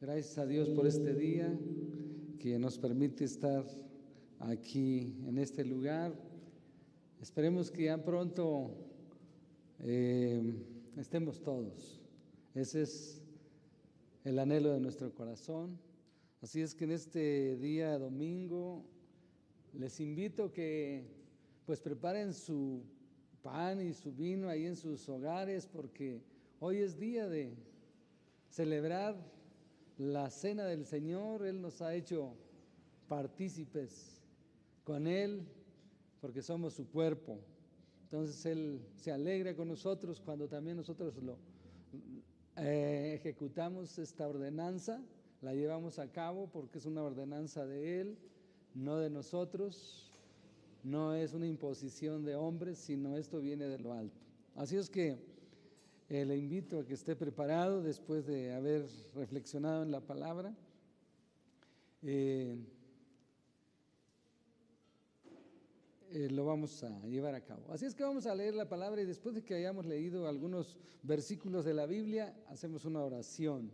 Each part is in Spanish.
Gracias a Dios por este día que nos permite estar aquí en este lugar. Esperemos que ya pronto estemos todos. Ese es el anhelo de nuestro corazón. Así es que en este día domingo les invito que pues preparen su pan y su vino ahí en sus hogares, porque hoy es día de celebrar la cena del Señor. Él nos ha hecho partícipes con Él porque somos su cuerpo. Entonces Él se alegra con nosotros cuando también nosotros ejecutamos esta ordenanza, la llevamos a cabo porque es una ordenanza de Él, no de nosotros, no es una imposición de hombres, sino esto viene de lo alto. Así es que le invito a que esté preparado después de haber reflexionado en la palabra. Lo vamos a llevar a cabo. Así es que vamos a leer la palabra y después de que hayamos leído algunos versículos de la Biblia, hacemos una oración.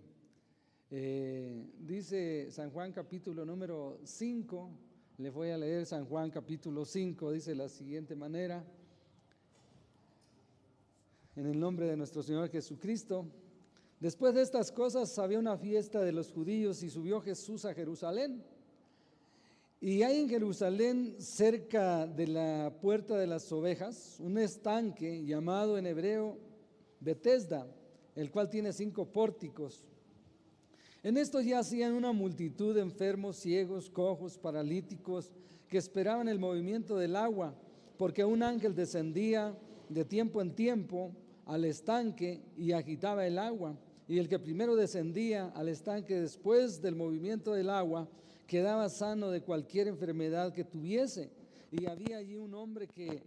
Dice San Juan capítulo número 5, le voy a leer San Juan capítulo 5, dice de la siguiente manera: en el nombre de nuestro Señor Jesucristo. Después de estas cosas había una fiesta de los judíos y subió Jesús a Jerusalén. Y hay en Jerusalén, cerca de la puerta de las ovejas, un estanque llamado en hebreo Betesda, el cual tiene 5 pórticos. En esto yacían una multitud de enfermos, ciegos, cojos, paralíticos, que esperaban el movimiento del agua, porque un ángel descendía de tiempo en tiempo al estanque y agitaba el agua. Y el que primero descendía al estanque después del movimiento del agua quedaba sano de cualquier enfermedad que tuviese. Y había allí un hombre que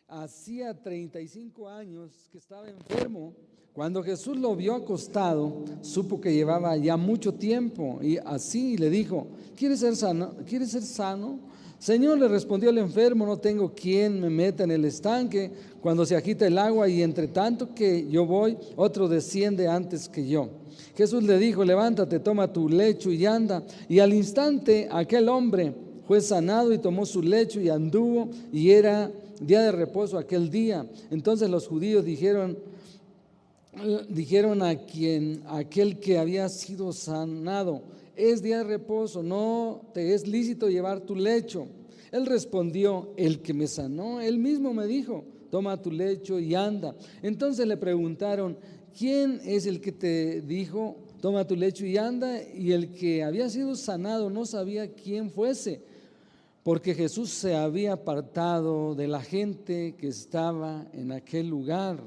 hacía 35 años que estaba enfermo. Cuando Jesús lo vio acostado, supo que llevaba ya mucho tiempo, y así le dijo: ¿Quieres ser sano? ¿Quieres ser sano? Señor, le respondió el enfermo, no tengo quien me meta en el estanque cuando se agita el agua, y entre tanto que yo voy, otro desciende antes que yo. Jesús le dijo: levántate, toma tu lecho y anda. Y al instante aquel hombre fue sanado y tomó su lecho y anduvo, y era día de reposo aquel día. Entonces los judíos dijeron a aquel que había sido sanado: es día de reposo, no te es lícito llevar tu lecho. Él respondió: el que me sanó, él mismo me dijo: toma tu lecho y anda. Entonces le preguntaron: ¿quién es el que te dijo toma tu lecho y anda? Y el que había sido sanado no sabía quién fuese, porque Jesús se había apartado de la gente que estaba en aquel lugar.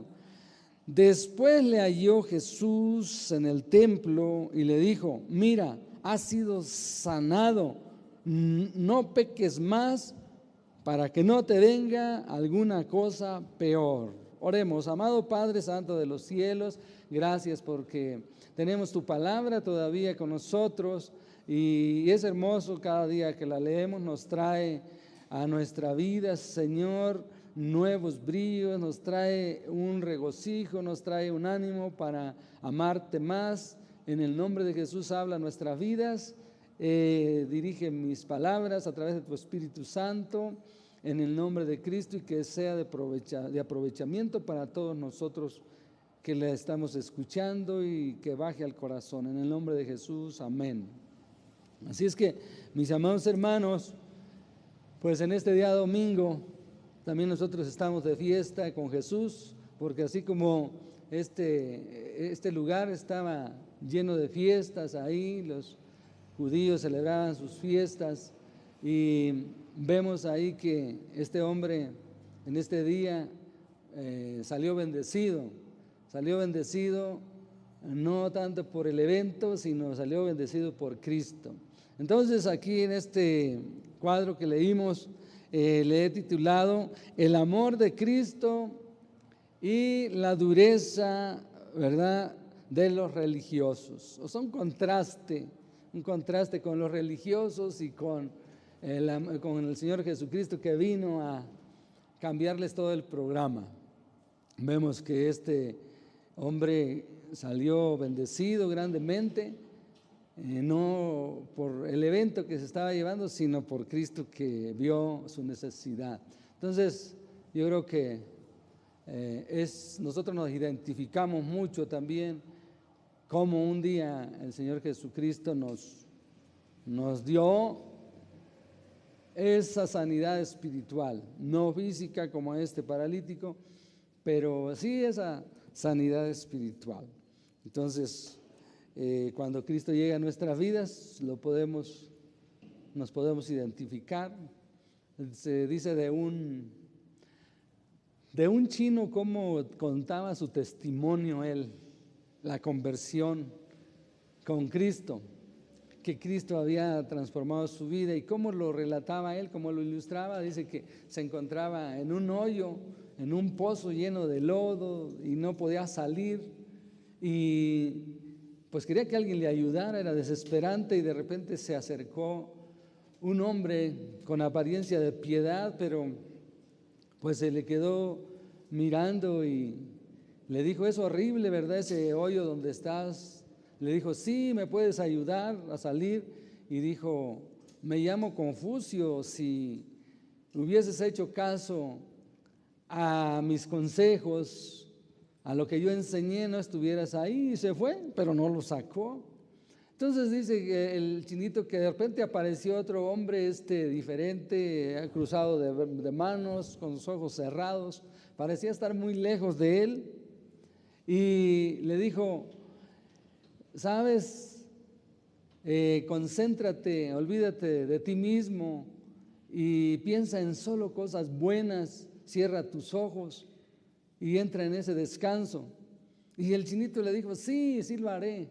Después le halló Jesús en el templo y le dijo: mira, has sido sanado, no peques más para que no te venga alguna cosa peor. Oremos. Amado Padre Santo de los cielos, gracias porque tenemos tu palabra todavía con nosotros, y es hermoso cada día que la leemos, nos trae a nuestra vida, Señor, nuevos brillos, nos trae un regocijo, nos trae un ánimo para amarte más. En el nombre de Jesús habla nuestras vidas, dirige mis palabras a través de tu Espíritu Santo, en el nombre de Cristo, y que sea de aprovechamiento para todos nosotros que le estamos escuchando, y que baje al corazón. En el nombre de Jesús, amén. Así es que, mis amados hermanos, pues en este día domingo también nosotros estamos de fiesta con Jesús, porque así como este lugar estaba lleno de fiestas, ahí los judíos celebraban sus fiestas, y vemos ahí que este hombre en este día salió bendecido no tanto por el evento, sino salió bendecido por Cristo. Entonces aquí en este cuadro que leímos, le he titulado El amor de Cristo y la dureza, ¿verdad?, de los religiosos. O sea, un contraste con los religiosos y con el Señor Jesucristo, que vino a cambiarles todo el programa. Vemos que este hombre salió bendecido grandemente, no por el evento que se estaba llevando, sino por Cristo que vio su necesidad. Entonces, yo creo que nosotros nos identificamos mucho también como un día el Señor Jesucristo nos dio esa sanidad espiritual, no física como este paralítico, pero sí esa sanidad espiritual. Entonces, cuando Cristo llega a nuestras vidas, nos podemos identificar. Se dice de un chino cómo contaba su testimonio él, la conversión con Cristo, que Cristo había transformado su vida y cómo lo relataba él, cómo lo ilustraba. Dice que se encontraba en un hoyo, en un pozo lleno de lodo y no podía salir y pues quería que alguien le ayudara, era desesperante y de repente se acercó un hombre con apariencia de piedad, pero pues se le quedó mirando y le dijo: es horrible, ¿verdad? Ese hoyo donde estás. Le dijo: sí, ¿me puedes ayudar a salir? Y dijo: me llamo Confucio, si hubieses hecho caso a mis consejos, a lo que yo enseñé, no estuvieras ahí. Y se fue, pero no lo sacó. Entonces dice que el chinito que de repente apareció otro hombre diferente, cruzado de manos, con los ojos cerrados, parecía estar muy lejos de él y le dijo: sabes, concéntrate, olvídate de ti mismo y piensa en solo cosas buenas, cierra tus ojos y entra en ese descanso. Y el chinito le dijo: sí, sí lo haré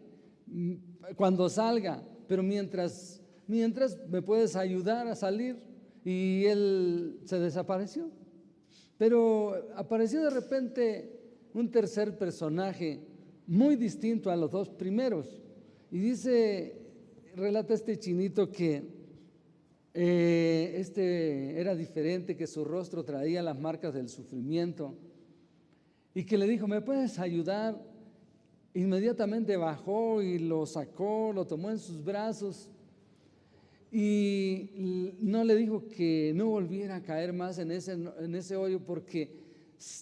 cuando salga, pero mientras me puedes ayudar a salir. Y él se desapareció. Pero apareció de repente un tercer personaje muy distinto a los dos primeros. Y relata este chinito que era diferente, que su rostro traía las marcas del sufrimiento y que le dijo: ¿me puedes ayudar? Inmediatamente bajó y lo sacó, lo tomó en sus brazos y no le dijo que no volviera a caer más en ese hoyo, porque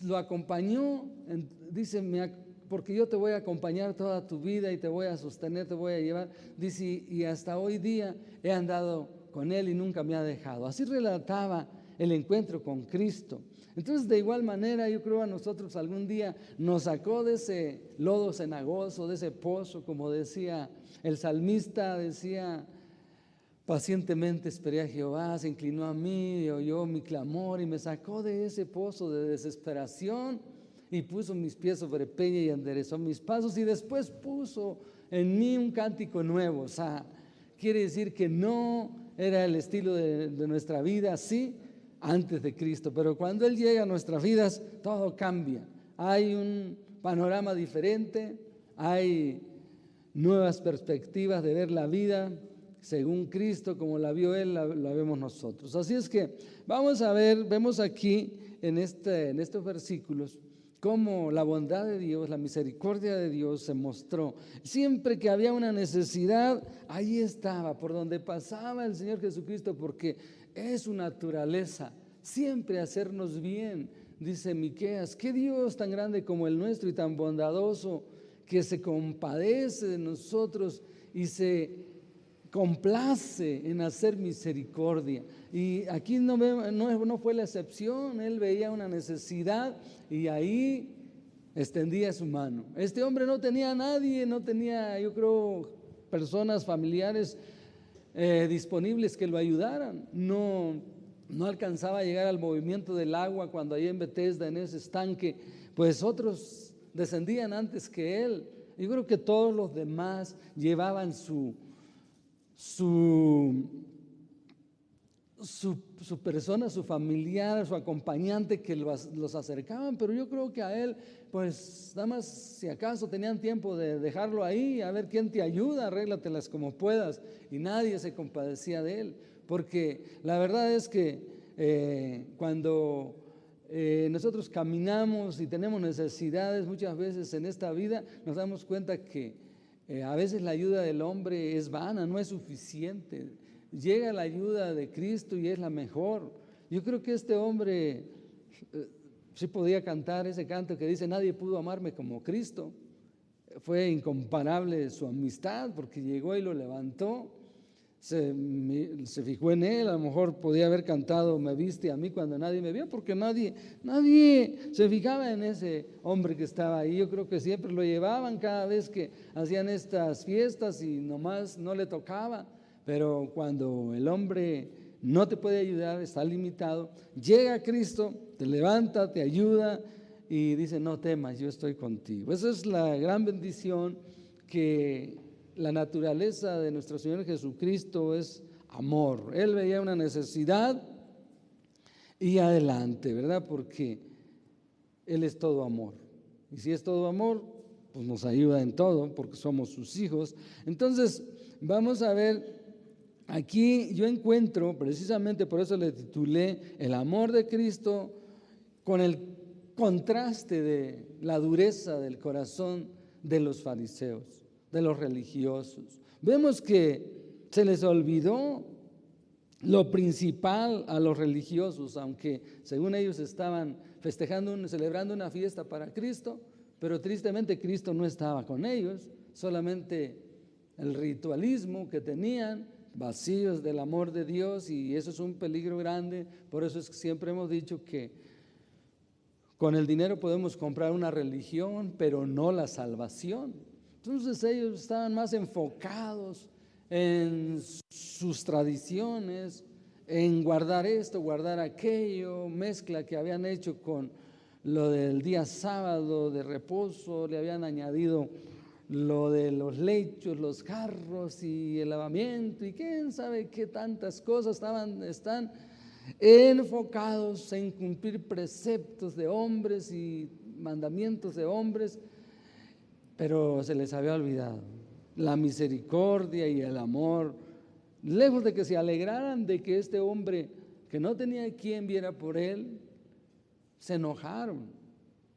lo acompañó. Dice: porque yo te voy a acompañar toda tu vida y te voy a sostener, te voy a llevar. Dice: y hasta hoy día he andado con él y nunca me ha dejado. Así relataba el encuentro con Cristo. Entonces, de igual manera, yo creo a nosotros algún día nos sacó de ese lodo cenagoso, de ese pozo, como decía el salmista, decía: pacientemente esperé a Jehová, se inclinó a mí y oyó mi clamor y me sacó de ese pozo de desesperación y puso mis pies sobre peña y enderezó mis pasos, y después puso en mí un cántico nuevo. O sea, quiere decir que no era el estilo de nuestra vida así antes de Cristo, pero cuando Él llega a nuestras vidas todo cambia. Hay un panorama diferente, hay nuevas perspectivas de ver la vida según Cristo, como la vio Él, la vemos nosotros. Así es que vamos a ver, vemos aquí en estos versículos cómo la bondad de Dios, la misericordia de Dios se mostró. Siempre que había una necesidad, ahí estaba, por donde pasaba el Señor Jesucristo, porque es su naturaleza siempre hacernos bien. Dice Miqueas: ¿qué Dios tan grande como el nuestro y tan bondadoso, que se compadece de nosotros y se complace en hacer misericordia? Y aquí no fue la excepción. Él veía una necesidad y ahí extendía su mano. Este hombre no tenía a nadie, no tenía, yo creo, personas familiares disponibles que lo ayudaran. No alcanzaba a llegar al movimiento del agua cuando ahí en Betesda, en ese estanque, pues otros descendían antes que él. Yo creo que todos los demás llevaban su persona, su familiar, su acompañante, que los acercaban, pero yo creo que a él, pues nada más si acaso tenían tiempo de dejarlo ahí, a ver quién te ayuda, arréglatelas como puedas, y nadie se compadecía de él, porque la verdad es que cuando nosotros caminamos y tenemos necesidades muchas veces en esta vida, nos damos cuenta que A veces la ayuda del hombre es vana, no es suficiente. Llega la ayuda de Cristo y es la mejor. Yo creo que este hombre sí podía cantar ese canto que dice: nadie pudo amarme como Cristo. Fue incomparable su amistad, porque llegó y lo levantó, se fijó en él. A lo mejor podía haber cantado: me viste a mí cuando nadie me vio, porque nadie se fijaba en ese hombre que estaba ahí. Yo creo que siempre lo llevaban cada vez que hacían estas fiestas y nomás no le tocaba. Pero cuando el hombre no te puede ayudar, está limitado, llega Cristo, te levanta, te ayuda y dice: no temas, yo estoy contigo. Esa es la gran bendición, que la naturaleza de nuestro Señor Jesucristo es amor. Él veía una necesidad y adelante, ¿verdad? Porque Él es todo amor. Y si es todo amor, pues nos ayuda en todo, porque somos sus hijos. Entonces, vamos a ver, aquí yo encuentro, precisamente por eso le titulé el amor de Cristo, con el contraste de la dureza del corazón de los fariseos, de los religiosos. Vemos que se les olvidó lo principal a los religiosos, aunque según ellos estaban festejando, celebrando una fiesta para Cristo, pero tristemente Cristo no estaba con ellos, solamente el ritualismo que tenían, vacíos del amor de Dios, y eso es un peligro grande. Por eso es que siempre hemos dicho que con el dinero podemos comprar una religión, pero no la salvación. Entonces ellos estaban más enfocados en sus tradiciones, en guardar esto, guardar aquello, mezcla que habían hecho con lo del día sábado de reposo, le habían añadido lo de los lechos, los jarros y el lavamiento y quién sabe qué tantas cosas están enfocados en cumplir preceptos de hombres y mandamientos de hombres, pero se les había olvidado la misericordia y el amor. Lejos de que se alegraran de que este hombre, que no tenía quien viera por él, se enojaron.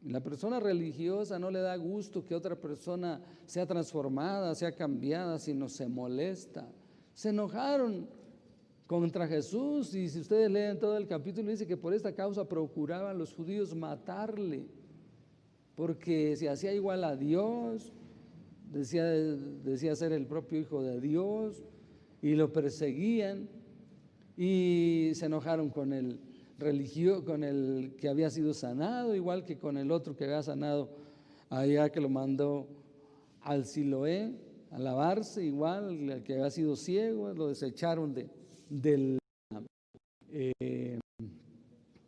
La persona religiosa no le da gusto que otra persona sea transformada, sea cambiada, sino se molesta. Se enojaron contra Jesús, y si ustedes leen todo el capítulo, dice que por esta causa procuraban los judíos matarle, porque se hacía igual a Dios, decía ser el propio Hijo de Dios, y lo perseguían, y se enojaron con el con el que había sido sanado, igual que con el otro que había sanado allá, que lo mandó al Siloé a lavarse, igual el que había sido ciego, lo desecharon de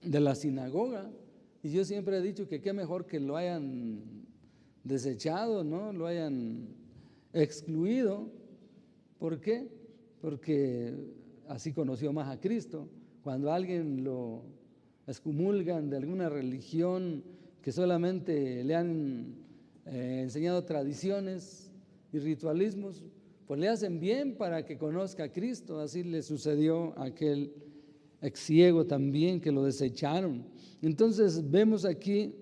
la sinagoga. Y yo siempre he dicho que qué mejor que lo hayan desechado, ¿no? Lo hayan excluido. ¿Por qué? Porque así conoció más a Cristo. Cuando a alguien lo excomulgan de alguna religión que solamente le han enseñado tradiciones y ritualismos, pues le hacen bien para que conozca a Cristo. Así le sucedió a aquel ex ciego también, que lo desecharon. Entonces vemos aquí,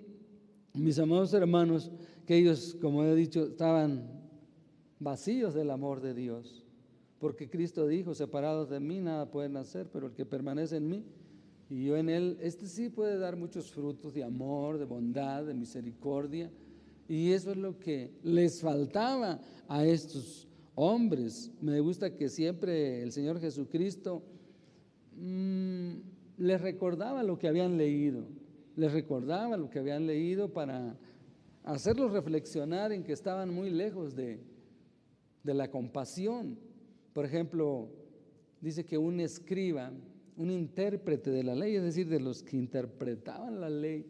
mis amados hermanos, que ellos, como he dicho, estaban vacíos del amor de Dios, porque Cristo dijo: separados de mí nada pueden hacer, pero el que permanece en mí y yo en él, este sí puede dar muchos frutos de amor, de bondad, de misericordia. Y eso es lo que les faltaba a estos hombres. Me gusta que siempre el Señor Jesucristo les recordaba lo que habían leído, para hacerlos reflexionar en que estaban muy lejos de la compasión. Por ejemplo, dice que un escriba, un intérprete de la ley, es decir, de los que interpretaban la ley,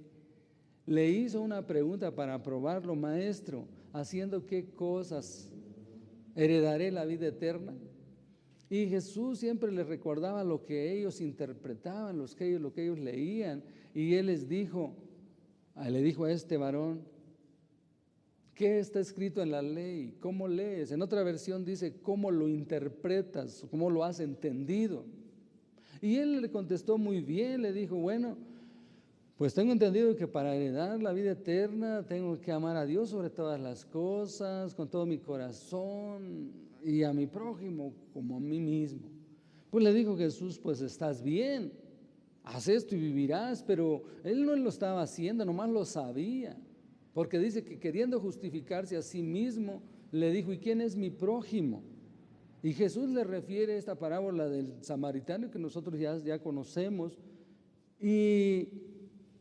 le hizo una pregunta para probarlo: maestro, ¿haciendo qué cosas heredaré la vida eterna? Y Jesús siempre les recordaba lo que ellos interpretaban, lo que ellos leían, y él le dijo a este varón: ¿qué está escrito en la ley? ¿Cómo lees? En otra versión dice: ¿cómo lo interpretas? ¿Cómo lo has entendido? Y él le contestó muy bien, le dijo: bueno, Pues tengo entendido que para heredar la vida eterna tengo que amar a Dios sobre todas las cosas, con todo mi corazón y a mi prójimo como a mí mismo. Pues le dijo Jesús, pues estás bien, haz esto y vivirás, pero él no lo estaba haciendo, nomás lo sabía, porque dice que queriendo justificarse a sí mismo, le dijo, ¿y quién es mi prójimo? Y Jesús le refiere esta parábola del samaritano que nosotros ya conocemos y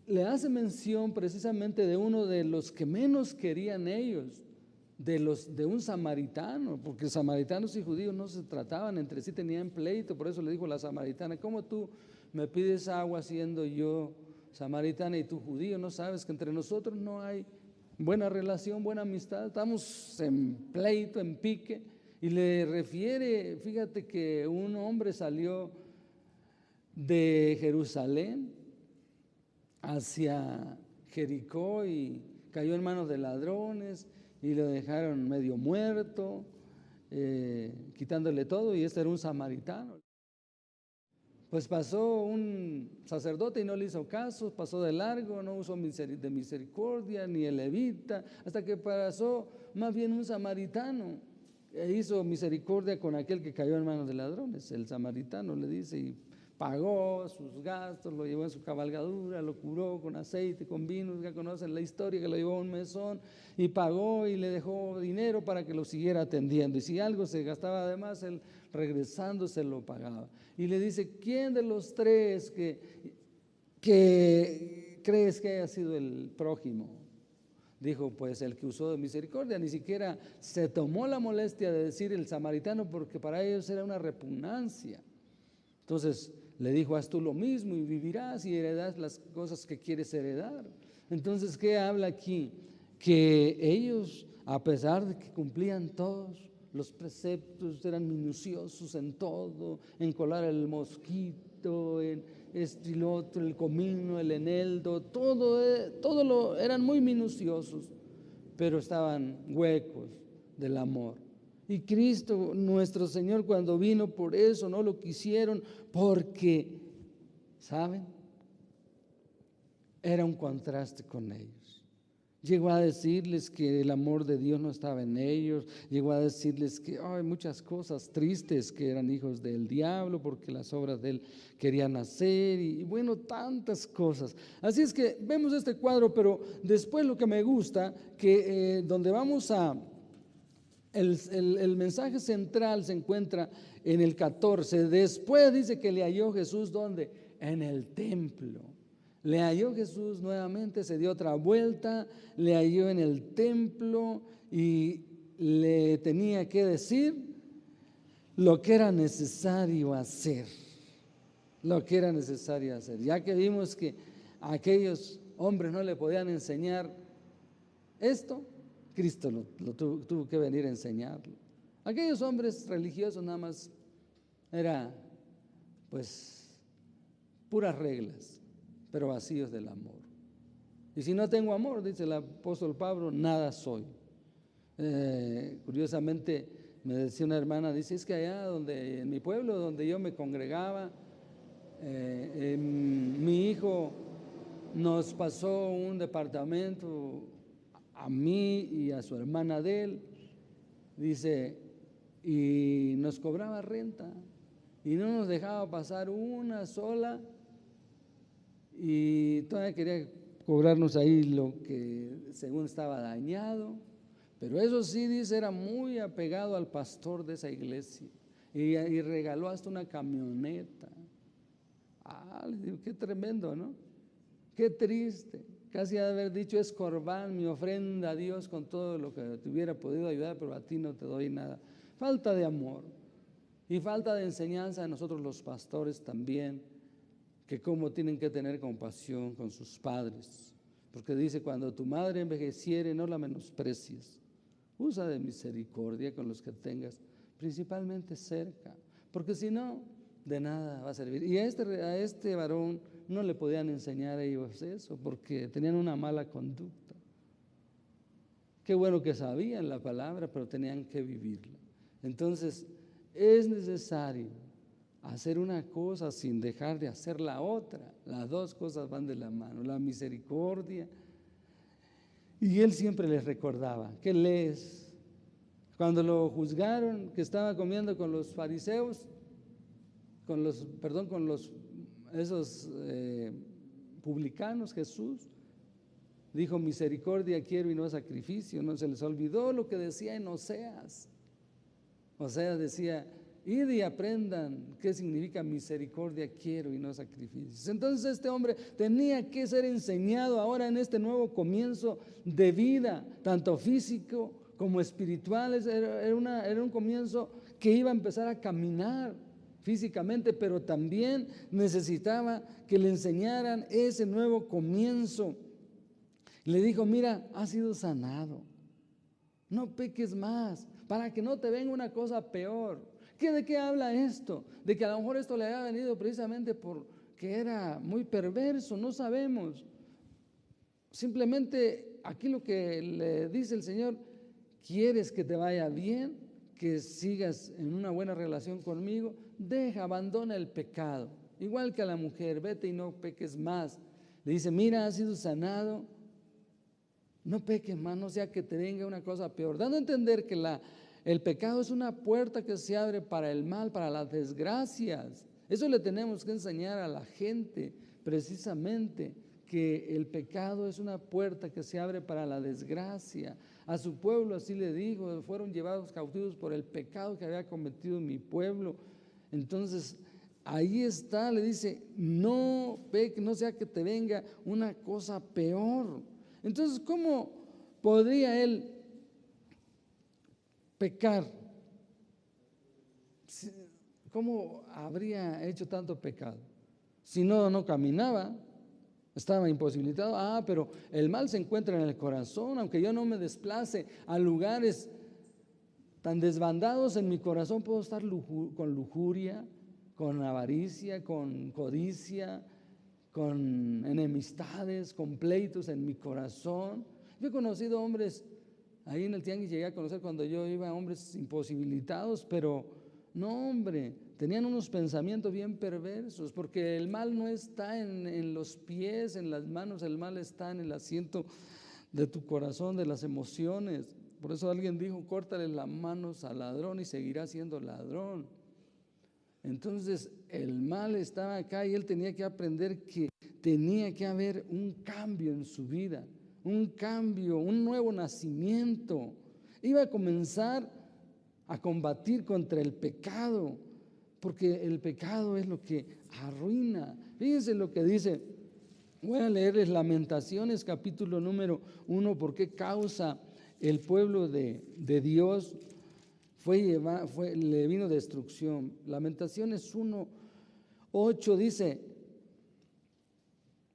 le hace mención precisamente de uno de los que menos querían ellos, de un samaritano, porque samaritanos y judíos no se trataban entre sí, tenían pleito. Por eso le dijo la samaritana, ¿cómo tú me pides agua siendo yo samaritana y tú judío? ¿No sabes que entre nosotros no hay buena relación, buena amistad? Estamos en pleito, en pique. Y le refiere, fíjate que un hombre salió de Jerusalén hacia Jericó y cayó en manos de ladrones y lo dejaron medio muerto, quitándole todo, y este era un samaritano. Pues pasó un sacerdote y no le hizo caso, pasó de largo, no usó de misericordia ni el levita, hasta que pasó más bien un samaritano e hizo misericordia con aquel que cayó en manos de ladrones. El samaritano le dice, y pagó sus gastos, lo llevó en su cabalgadura, lo curó con aceite, con vino, ya conocen la historia, que lo llevó a un mesón y pagó y le dejó dinero para que lo siguiera atendiendo. Y si algo se gastaba además, él regresando se lo pagaba. Y le dice, ¿quién de los tres que crees que haya sido el prójimo? Dijo, pues el que usó de misericordia. Ni siquiera se tomó la molestia de decir el samaritano, porque para ellos era una repugnancia. Entonces le dijo, haz tú lo mismo y vivirás y heredarás las cosas que quieres heredar. Entonces, ¿qué habla aquí? Que ellos, a pesar de que cumplían todos los preceptos, eran minuciosos en todo, en colar el mosquito, en esto y lo otro, el comino, el eneldo, eran muy minuciosos, pero estaban huecos del amor. Y Cristo, nuestro Señor, cuando vino, por eso no lo quisieron, porque, ¿saben? Era un contraste con ellos. Llegó a decirles que el amor de Dios no estaba en ellos, llegó a decirles que hay muchas cosas tristes, que eran hijos del diablo porque las obras de él querían hacer y bueno, tantas cosas. Así es que vemos este cuadro, pero después lo que me gusta, que donde vamos a... El mensaje central se encuentra en el 14. Después dice que le halló Jesús, ¿dónde? En el templo. Le halló Jesús nuevamente, se dio otra vuelta, le halló en el templo y le tenía que decir lo que era necesario hacer. Lo que era necesario hacer. Ya que vimos que a aquellos hombres no le podían enseñar esto, Cristo tuvo que venir a enseñarlo. Aquellos hombres religiosos nada más era pues puras reglas, pero vacíos del amor. Y si no tengo amor, dice el apóstol Pablo, nada soy. Curiosamente me decía una hermana, dice, es que allá en mi pueblo donde yo me congregaba, mi hijo nos pasó un departamento a mí y a su hermana de él, dice, y nos cobraba renta y no nos dejaba pasar una sola y todavía quería cobrarnos ahí lo que según estaba dañado, pero eso sí, dice, era muy apegado al pastor de esa iglesia y regaló hasta una camioneta. Le digo, qué tremendo, ¿no? Qué triste. Casi ha de haber dicho, es corbán, mi ofrenda a Dios con todo lo que te hubiera podido ayudar, pero a ti no te doy nada. Falta de amor y falta de enseñanza a nosotros los pastores también, que cómo tienen que tener compasión con sus padres. Porque dice, cuando tu madre envejeciere, no la menosprecies. Usa de misericordia con los que tengas, principalmente cerca, porque si no, de nada va a servir. Y a este varón no le podían enseñar a ellos eso, porque tenían una mala conducta. Qué bueno que sabían la palabra, pero tenían que vivirla. Entonces, es necesario hacer una cosa sin dejar de hacer la otra. Las dos cosas van de la mano, la misericordia. Y él siempre les recordaba, ¿qué lees? Cuando lo juzgaron, que estaba comiendo con los fariseos, con los publicanos, Jesús dijo, misericordia quiero y no sacrificio. No se les olvidó lo que decía en Oseas. Oseas decía, id y aprendan qué significa misericordia quiero y no sacrificios. Entonces este hombre tenía que ser enseñado ahora en este nuevo comienzo de vida, tanto físico como espiritual. Era un comienzo que iba a empezar a caminar físicamente, pero también necesitaba que le enseñaran ese nuevo comienzo. Le dijo, mira, has sido sanado, no peques más, para que no te venga una cosa peor. ¿De qué habla esto? De que a lo mejor esto le había venido precisamente porque era muy perverso, no sabemos. Simplemente aquí lo que le dice el Señor, ¿quieres que te vaya bien? Que sigas en una buena relación conmigo, abandona el pecado, igual que a la mujer, vete y no peques más. Le dice, mira, has sido sanado, no peques más, no sea que te venga una cosa peor, dando a entender que el pecado es una puerta que se abre para el mal, para las desgracias. Eso le tenemos que enseñar a la gente, precisamente, que el pecado es una puerta que se abre para la desgracia. A su pueblo así le dijo, fueron llevados cautivos por el pecado que había cometido mi pueblo. Entonces, ahí está, le dice, no peque, no sea que te venga una cosa peor. Entonces, ¿cómo podría él pecar? ¿Cómo habría hecho tanto pecado? Si no caminaba, estaba imposibilitado. Pero el mal se encuentra en el corazón. Aunque yo no me desplace a lugares tan desbandados, en mi corazón puedo estar con lujuria, con avaricia, con codicia, con enemistades, con pleitos en mi corazón. Yo he conocido hombres, ahí en el tianguis llegué a conocer cuando yo iba, hombres imposibilitados, pero no, hombre, tenían unos pensamientos bien perversos, porque el mal no está en los pies, en las manos, el mal está en el asiento de tu corazón, de las emociones. Por eso alguien dijo, córtale las manos al ladrón y seguirá siendo ladrón. Entonces el mal estaba acá y él tenía que aprender que tenía que haber un cambio en su vida, un cambio, un nuevo nacimiento. Iba a comenzar a combatir contra el pecado, porque el pecado es lo que arruina. Fíjense lo que dice, voy a leerles Lamentaciones capítulo número 1, por qué causa el pueblo de Dios le vino destrucción. Lamentaciones 1:8 dice,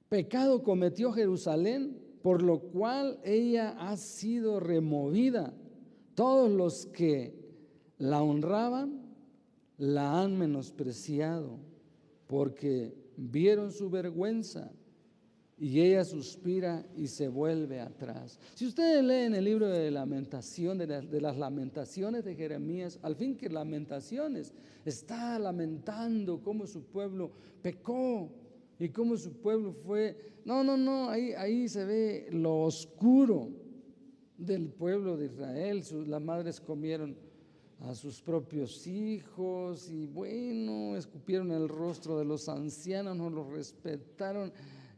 pecado cometió Jerusalén, por lo cual ella ha sido removida. Todos los que la honraban la han menospreciado, porque vieron su vergüenza y ella suspira y se vuelve atrás. Si ustedes leen el libro de lamentación, de las lamentaciones de Jeremías, al fin que Lamentaciones está lamentando cómo su pueblo pecó y cómo su pueblo fue. Ahí se ve lo oscuro del pueblo de Israel. Las madres comieron a sus propios hijos y escupieron el rostro de los ancianos, no los respetaron.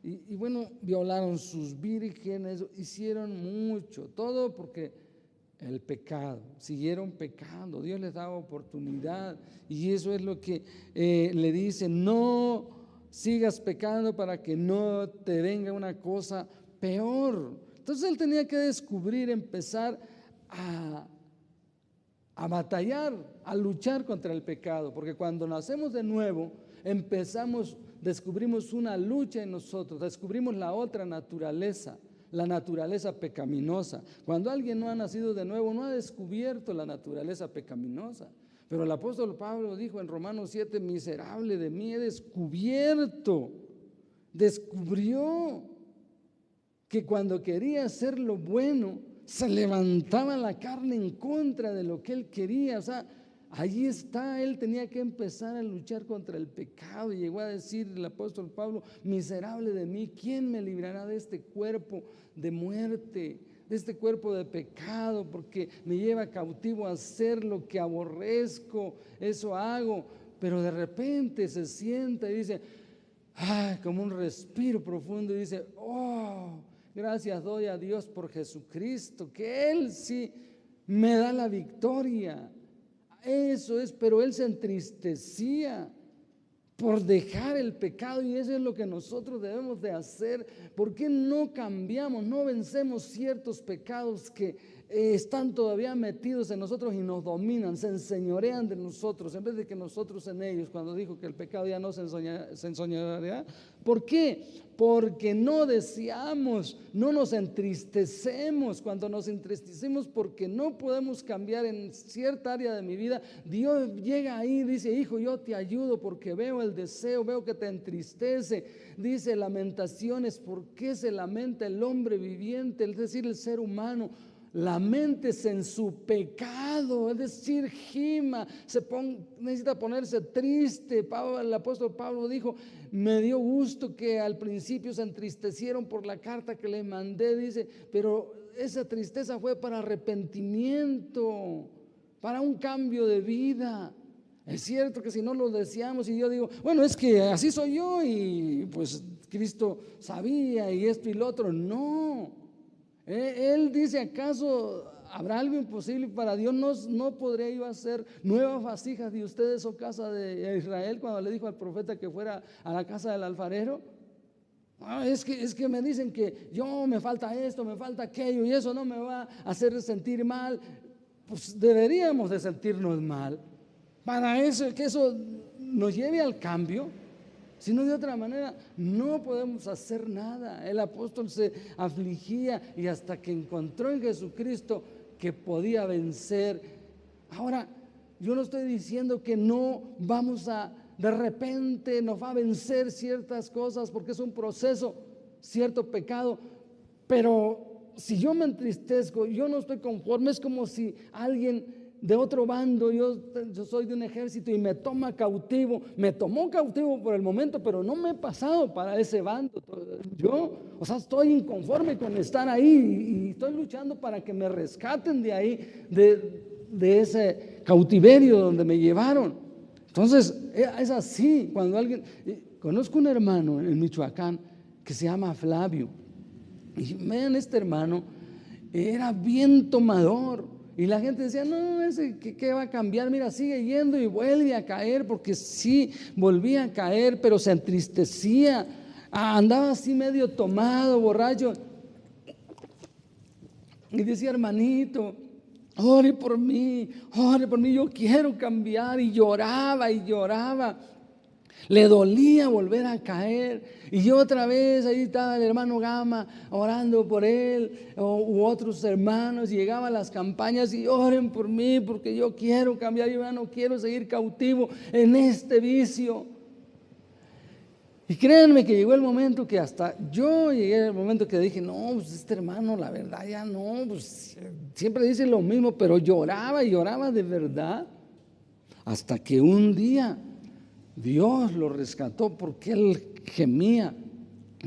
Y violaron sus vírgenes, hicieron mucho, todo porque el pecado, siguieron pecando. Dios les daba oportunidad y eso es lo que le dice, no sigas pecando para que no te venga una cosa peor. Entonces él tenía que descubrir, empezar a batallar, a luchar contra el pecado, porque cuando nacemos de nuevo, descubrimos una lucha en nosotros, descubrimos la otra naturaleza, la naturaleza pecaminosa. Cuando alguien no ha nacido de nuevo, no ha descubierto la naturaleza pecaminosa. Pero el apóstol Pablo dijo en Romanos 7, miserable de mí, descubrió que cuando quería hacer lo bueno, se levantaba la carne en contra de lo que él quería. O sea, Allí está, él tenía que empezar a luchar contra el pecado y llegó a decir el apóstol Pablo: miserable de mí, ¿quién me librará de este cuerpo de muerte, de este cuerpo de pecado? Porque me lleva cautivo a hacer lo que aborrezco, eso hago. Pero de repente se sienta y dice, como un respiro profundo, y dice: oh, gracias doy a Dios por Jesucristo, que Él sí me da la victoria. Eso es, pero él se entristecía por dejar el pecado, y eso es lo que nosotros debemos de hacer. ¿Por qué no cambiamos, no vencemos ciertos pecados que están todavía metidos en nosotros y nos dominan, se enseñorean de nosotros, en vez de que nosotros en ellos? Cuando dijo que el pecado ya no se enseñoreará, ¿por qué? Porque no deseamos, no nos entristecemos. Cuando nos entristecemos porque no podemos cambiar en cierta área de mi vida, Dios llega ahí y dice: hijo, yo te ayudo porque veo el deseo, veo que te entristece. Dice Lamentaciones: ¿por qué se lamenta el hombre viviente? Es decir, el ser humano. Laméntese en su pecado, es decir, gima, necesita ponerse triste. El apóstol Pablo dijo: me dio gusto que al principio se entristecieron por la carta que les mandé, dice, pero esa tristeza fue para arrepentimiento, para un cambio de vida. Es cierto que si no lo deseamos y yo digo: bueno, es que así soy yo y pues Cristo sabía y esto y lo otro. No. Él dice: ¿acaso habrá algo imposible para Dios? ¿No podría yo hacer nuevas vasijas de ustedes, oh casa de Israel? Cuando le dijo al profeta que fuera a la casa del alfarero. Es que me dicen que yo me falta esto, me falta aquello, y eso no me va a hacer sentir mal. Pues deberíamos de sentirnos mal para eso, que eso nos lleve al cambio. Si no, de otra manera no podemos hacer nada. El apóstol se afligía y hasta que encontró en Jesucristo que podía vencer. Ahora, yo no estoy diciendo que no vamos de repente nos va a vencer ciertas cosas, porque es un proceso, cierto pecado. Pero si yo me entristezco, yo no estoy conforme, es como si alguien de otro bando, yo soy de un ejército y me tomó cautivo por el momento, pero no me he pasado para ese bando. Yo, estoy inconforme con estar ahí y estoy luchando para que me rescaten de ahí, de ese cautiverio donde me llevaron. Entonces, es así. Cuando conozco un hermano en Michoacán que se llama Flavio, y vean, este hermano era bien tomador. Y la gente decía: no, ese ¿qué va a cambiar? Mira, sigue yendo y vuelve a caer, porque sí, volvía a caer, pero se entristecía, andaba así medio tomado, borracho, y decía: hermanito, ore por mí, yo quiero cambiar. Y lloraba y lloraba. Le dolía volver a caer. Y yo otra vez, ahí estaba el hermano Gama orando por él, u otros hermanos. Llegaba a las campañas y: oren por mí porque yo quiero cambiar, yo ya no quiero seguir cautivo en este vicio. Y créanme que llegó el momento que hasta yo llegué al momento que dije: no, pues este hermano, la verdad ya no, pues siempre dice lo mismo. Pero lloraba y lloraba de verdad, hasta que un día Dios lo rescató, porque él gemía.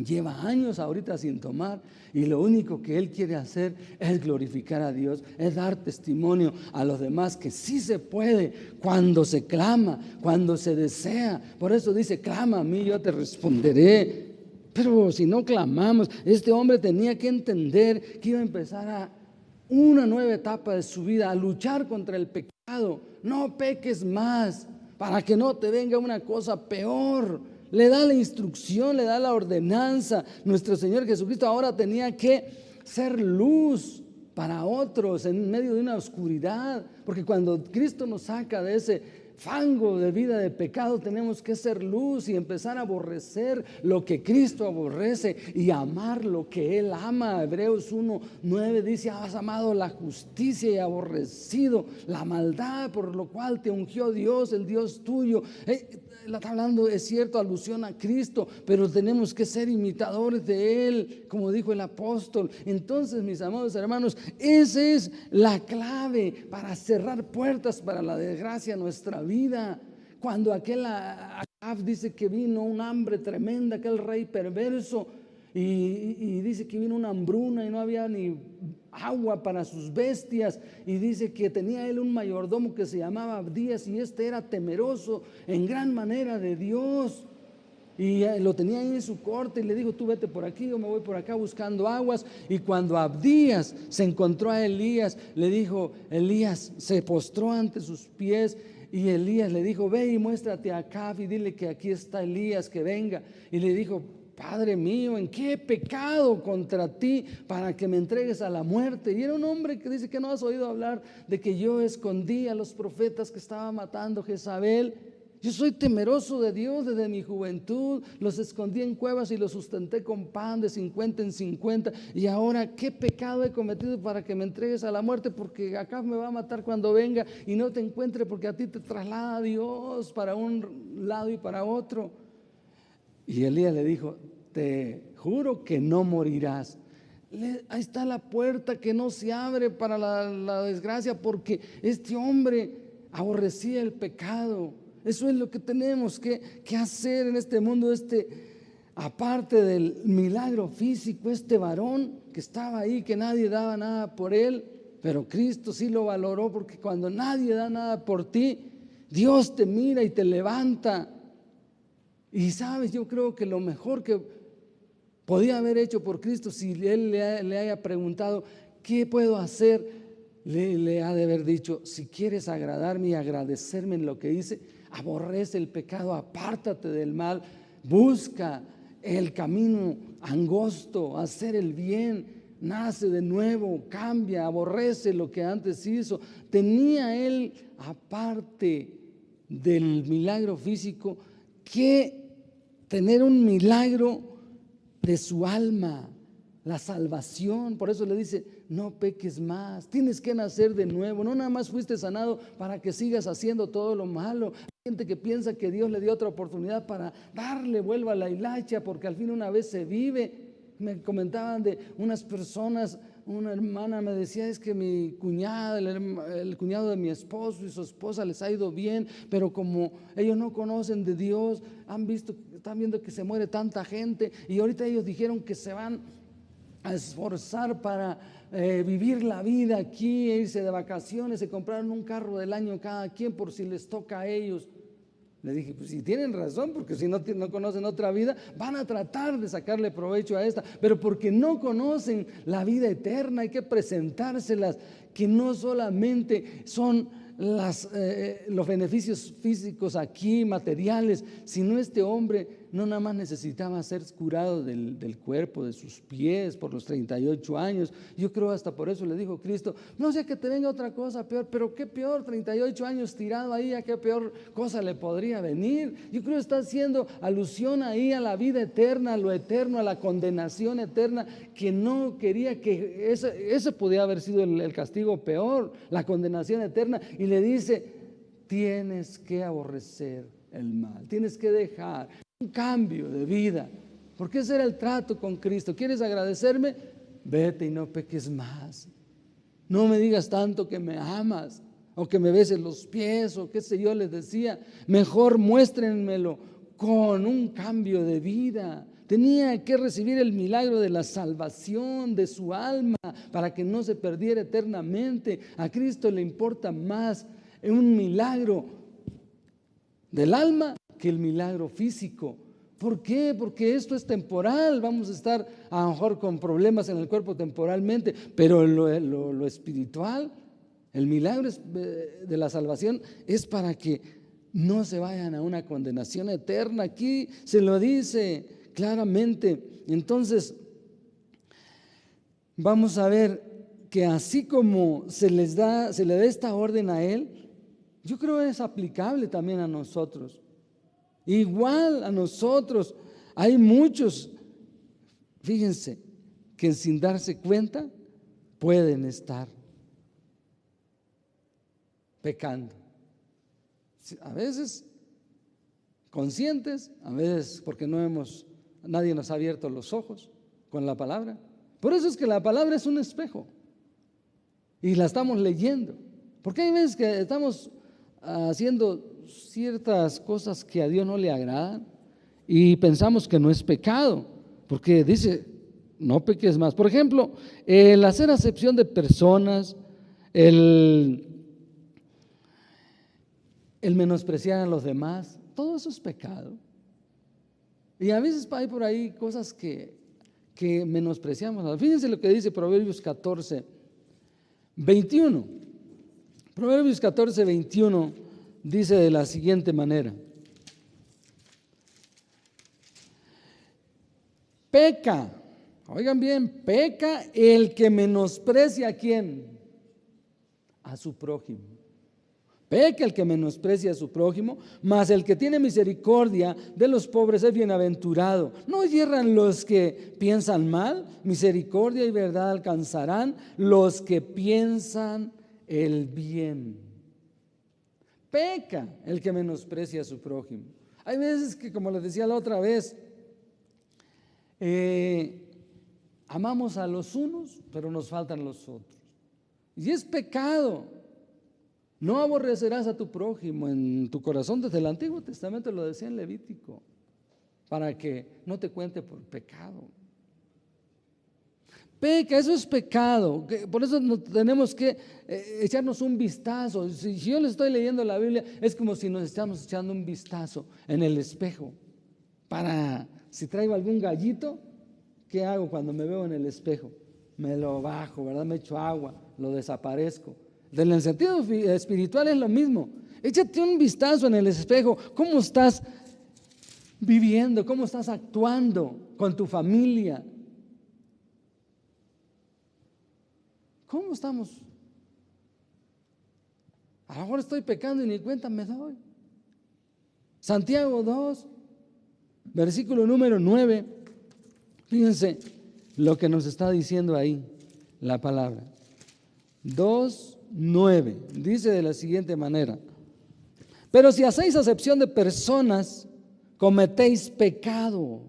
Lleva años ahorita sin tomar, y lo único que él quiere hacer es glorificar a Dios, es dar testimonio a los demás que sí se puede cuando se clama, cuando se desea. Por eso dice: clama a mí, yo te responderé. Pero si no clamamos, este hombre tenía que entender que iba a empezar a una nueva etapa de su vida, a luchar contra el pecado. No peques más, para que no te venga una cosa peor. Le da la instrucción, le da la ordenanza. Nuestro Señor Jesucristo ahora tenía que ser luz para otros en medio de una oscuridad, porque cuando Cristo nos saca de ese fango de vida de pecado, tenemos que ser luz y empezar a aborrecer lo que Cristo aborrece y amar lo que Él ama. Hebreos 1:9 dice: has amado la justicia y aborrecido la maldad, por lo cual te ungió Dios, el Dios tuyo. Está hablando, es cierto, alusión a Cristo, pero tenemos que ser imitadores de Él, como dijo el apóstol. Entonces, mis amados hermanos, esa es la clave para cerrar puertas para la desgracia en nuestra vida. Cuando aquel Acab dice que vino un hambre tremenda, aquel rey perverso, y dice que vino una hambruna y no había ni agua para sus bestias, y dice que tenía él un mayordomo que se llamaba Abdías, y este era temeroso en gran manera de Dios, y lo tenía ahí en su corte, y le dijo: tú vete por aquí, yo me voy por acá buscando aguas. Y cuando Abdías se encontró a Elías, le dijo, Elías se postró ante sus pies, y Elías le dijo: ve y muéstrate a Acab y dile que aquí está Elías, que venga. Y le dijo: Padre mío, ¿en qué he pecado contra ti para que me entregues a la muerte? Y era un hombre que dice: que no has oído hablar de que yo escondí a los profetas que estaba matando Jezabel. Yo soy temeroso de Dios desde mi juventud, los escondí en cuevas y los sustenté con pan de 50 en 50. Y ahora, ¿qué pecado he cometido para que me entregues a la muerte? Porque acá me va a matar cuando venga y no te encuentre, porque a ti te traslada Dios para un lado y para otro. Y Elías le dijo: te juro que no morirás. Ahí está la puerta que no se abre para la desgracia, porque este hombre aborrecía el pecado. Eso es lo que tenemos que hacer en este mundo. Aparte del milagro físico, este varón que estaba ahí, que nadie daba nada por él, pero Cristo sí lo valoró, porque cuando nadie da nada por ti, Dios te mira y te levanta. Y sabes, yo creo que lo mejor que podía haber hecho por Cristo, si Él le haya preguntado: ¿qué puedo hacer?, le ha de haber dicho: si quieres agradarme y agradecerme en lo que hice, aborrece el pecado, apártate del mal, busca el camino angosto, hacer el bien, nace de nuevo, cambia, aborrece lo que antes hizo. Tenía él, aparte del milagro físico, que tener un milagro de su alma, la salvación. Por eso le dice: no peques más, tienes que nacer de nuevo. No nada más fuiste sanado para que sigas haciendo todo lo malo. Hay gente que piensa que Dios le dio otra oportunidad para darle vuelva a la hilacha, porque al fin una vez se vive. Me comentaban de unas personas, una hermana me decía: es que mi cuñada, el cuñado de mi esposo y su esposa les ha ido bien, pero como ellos no conocen de Dios, están viendo que se muere tanta gente, y ahorita ellos dijeron que se van a esforzar para vivir la vida aquí, irse de vacaciones, se compraron un carro del año cada quien por si les toca a ellos. Le dije: pues si tienen razón, porque si no conocen otra vida, van a tratar de sacarle provecho a esta, pero porque no conocen la vida eterna, hay que presentárselas, que no solamente son los beneficios físicos aquí, materiales, sino este hombre no nada más necesitaba ser curado del cuerpo, de sus pies, por los 38 años. Yo creo hasta por eso le dijo Cristo: no sé que te venga otra cosa peor. Pero qué peor, 38 años tirado ahí, a qué peor cosa le podría venir. Yo creo que está haciendo alusión ahí a la vida eterna, a lo eterno, a la condenación eterna, que no quería, que ese podía haber sido el castigo peor, la condenación eterna. Y le dice: tienes que aborrecer el mal, tienes que dejar un cambio de vida, porque ese era el trato con Cristo. ¿Quieres agradecerme? Vete y no peques más. No me digas tanto que me amas, o que me beses los pies, o qué sé yo, les decía. Mejor muéstrenmelo con un cambio de vida. Tenía que recibir el milagro de la salvación de su alma para que no se perdiera eternamente. A Cristo le importa más un milagro del alma que el milagro físico. ¿Por qué? Porque esto es temporal. Vamos a estar a lo mejor con problemas en el cuerpo temporalmente, pero lo espiritual, el milagro de la salvación es para que no se vayan a una condenación eterna. Aquí se lo dice claramente. Entonces vamos a ver que así como se le da esta orden a él, Yo creo que es aplicable también a nosotros. Igual a nosotros. Hay muchos, fíjense, que sin darse cuenta pueden estar pecando. A veces conscientes, a veces porque nadie nos ha abierto los ojos con la palabra. Por eso es que la palabra es un espejo y la estamos leyendo. Porque hay veces que estamos haciendo ciertas cosas que a Dios no le agradan y pensamos que no es pecado, porque dice, no peques más. Por ejemplo, el hacer acepción de personas, el menospreciar a los demás, todo eso es pecado. Y a veces hay por ahí cosas que menospreciamos. Fíjense lo que dice Proverbios 14, 21. Proverbios 14, 21 dice de la siguiente manera: peca, oigan bien, peca el que menosprecia ¿a quién? A su prójimo. Peca el que menosprecia a su prójimo, mas el que tiene misericordia de los pobres es bienaventurado. ¿No yerran los que piensan mal? Misericordia y verdad alcanzarán los que piensan el bien. Peca el que menosprecia a su prójimo. Hay veces que, como les decía la otra vez, amamos a los unos, pero nos faltan los otros. Y es pecado. No aborrecerás a tu prójimo en tu corazón. Desde el Antiguo Testamento lo decía en Levítico, para que no te cuente por pecado. Peca, eso es pecado. Por eso tenemos que echarnos un vistazo. Si yo les estoy leyendo la Biblia, es como si nos estamos echando un vistazo en el espejo. Para, si traigo algún gallito, ¿qué hago cuando me veo en el espejo? Me lo bajo, ¿verdad? Me echo agua, lo desaparezco. En el sentido espiritual es lo mismo. Échate un vistazo en el espejo. ¿Cómo estás viviendo? ¿Cómo estás actuando con tu familia? ¿Cómo estamos? A lo mejor estoy pecando y ni cuenta me doy. Santiago 2, versículo número 9. Fíjense lo que nos está diciendo ahí la palabra. 2:9 dice de la siguiente manera: pero si hacéis acepción de personas, cometéis pecado.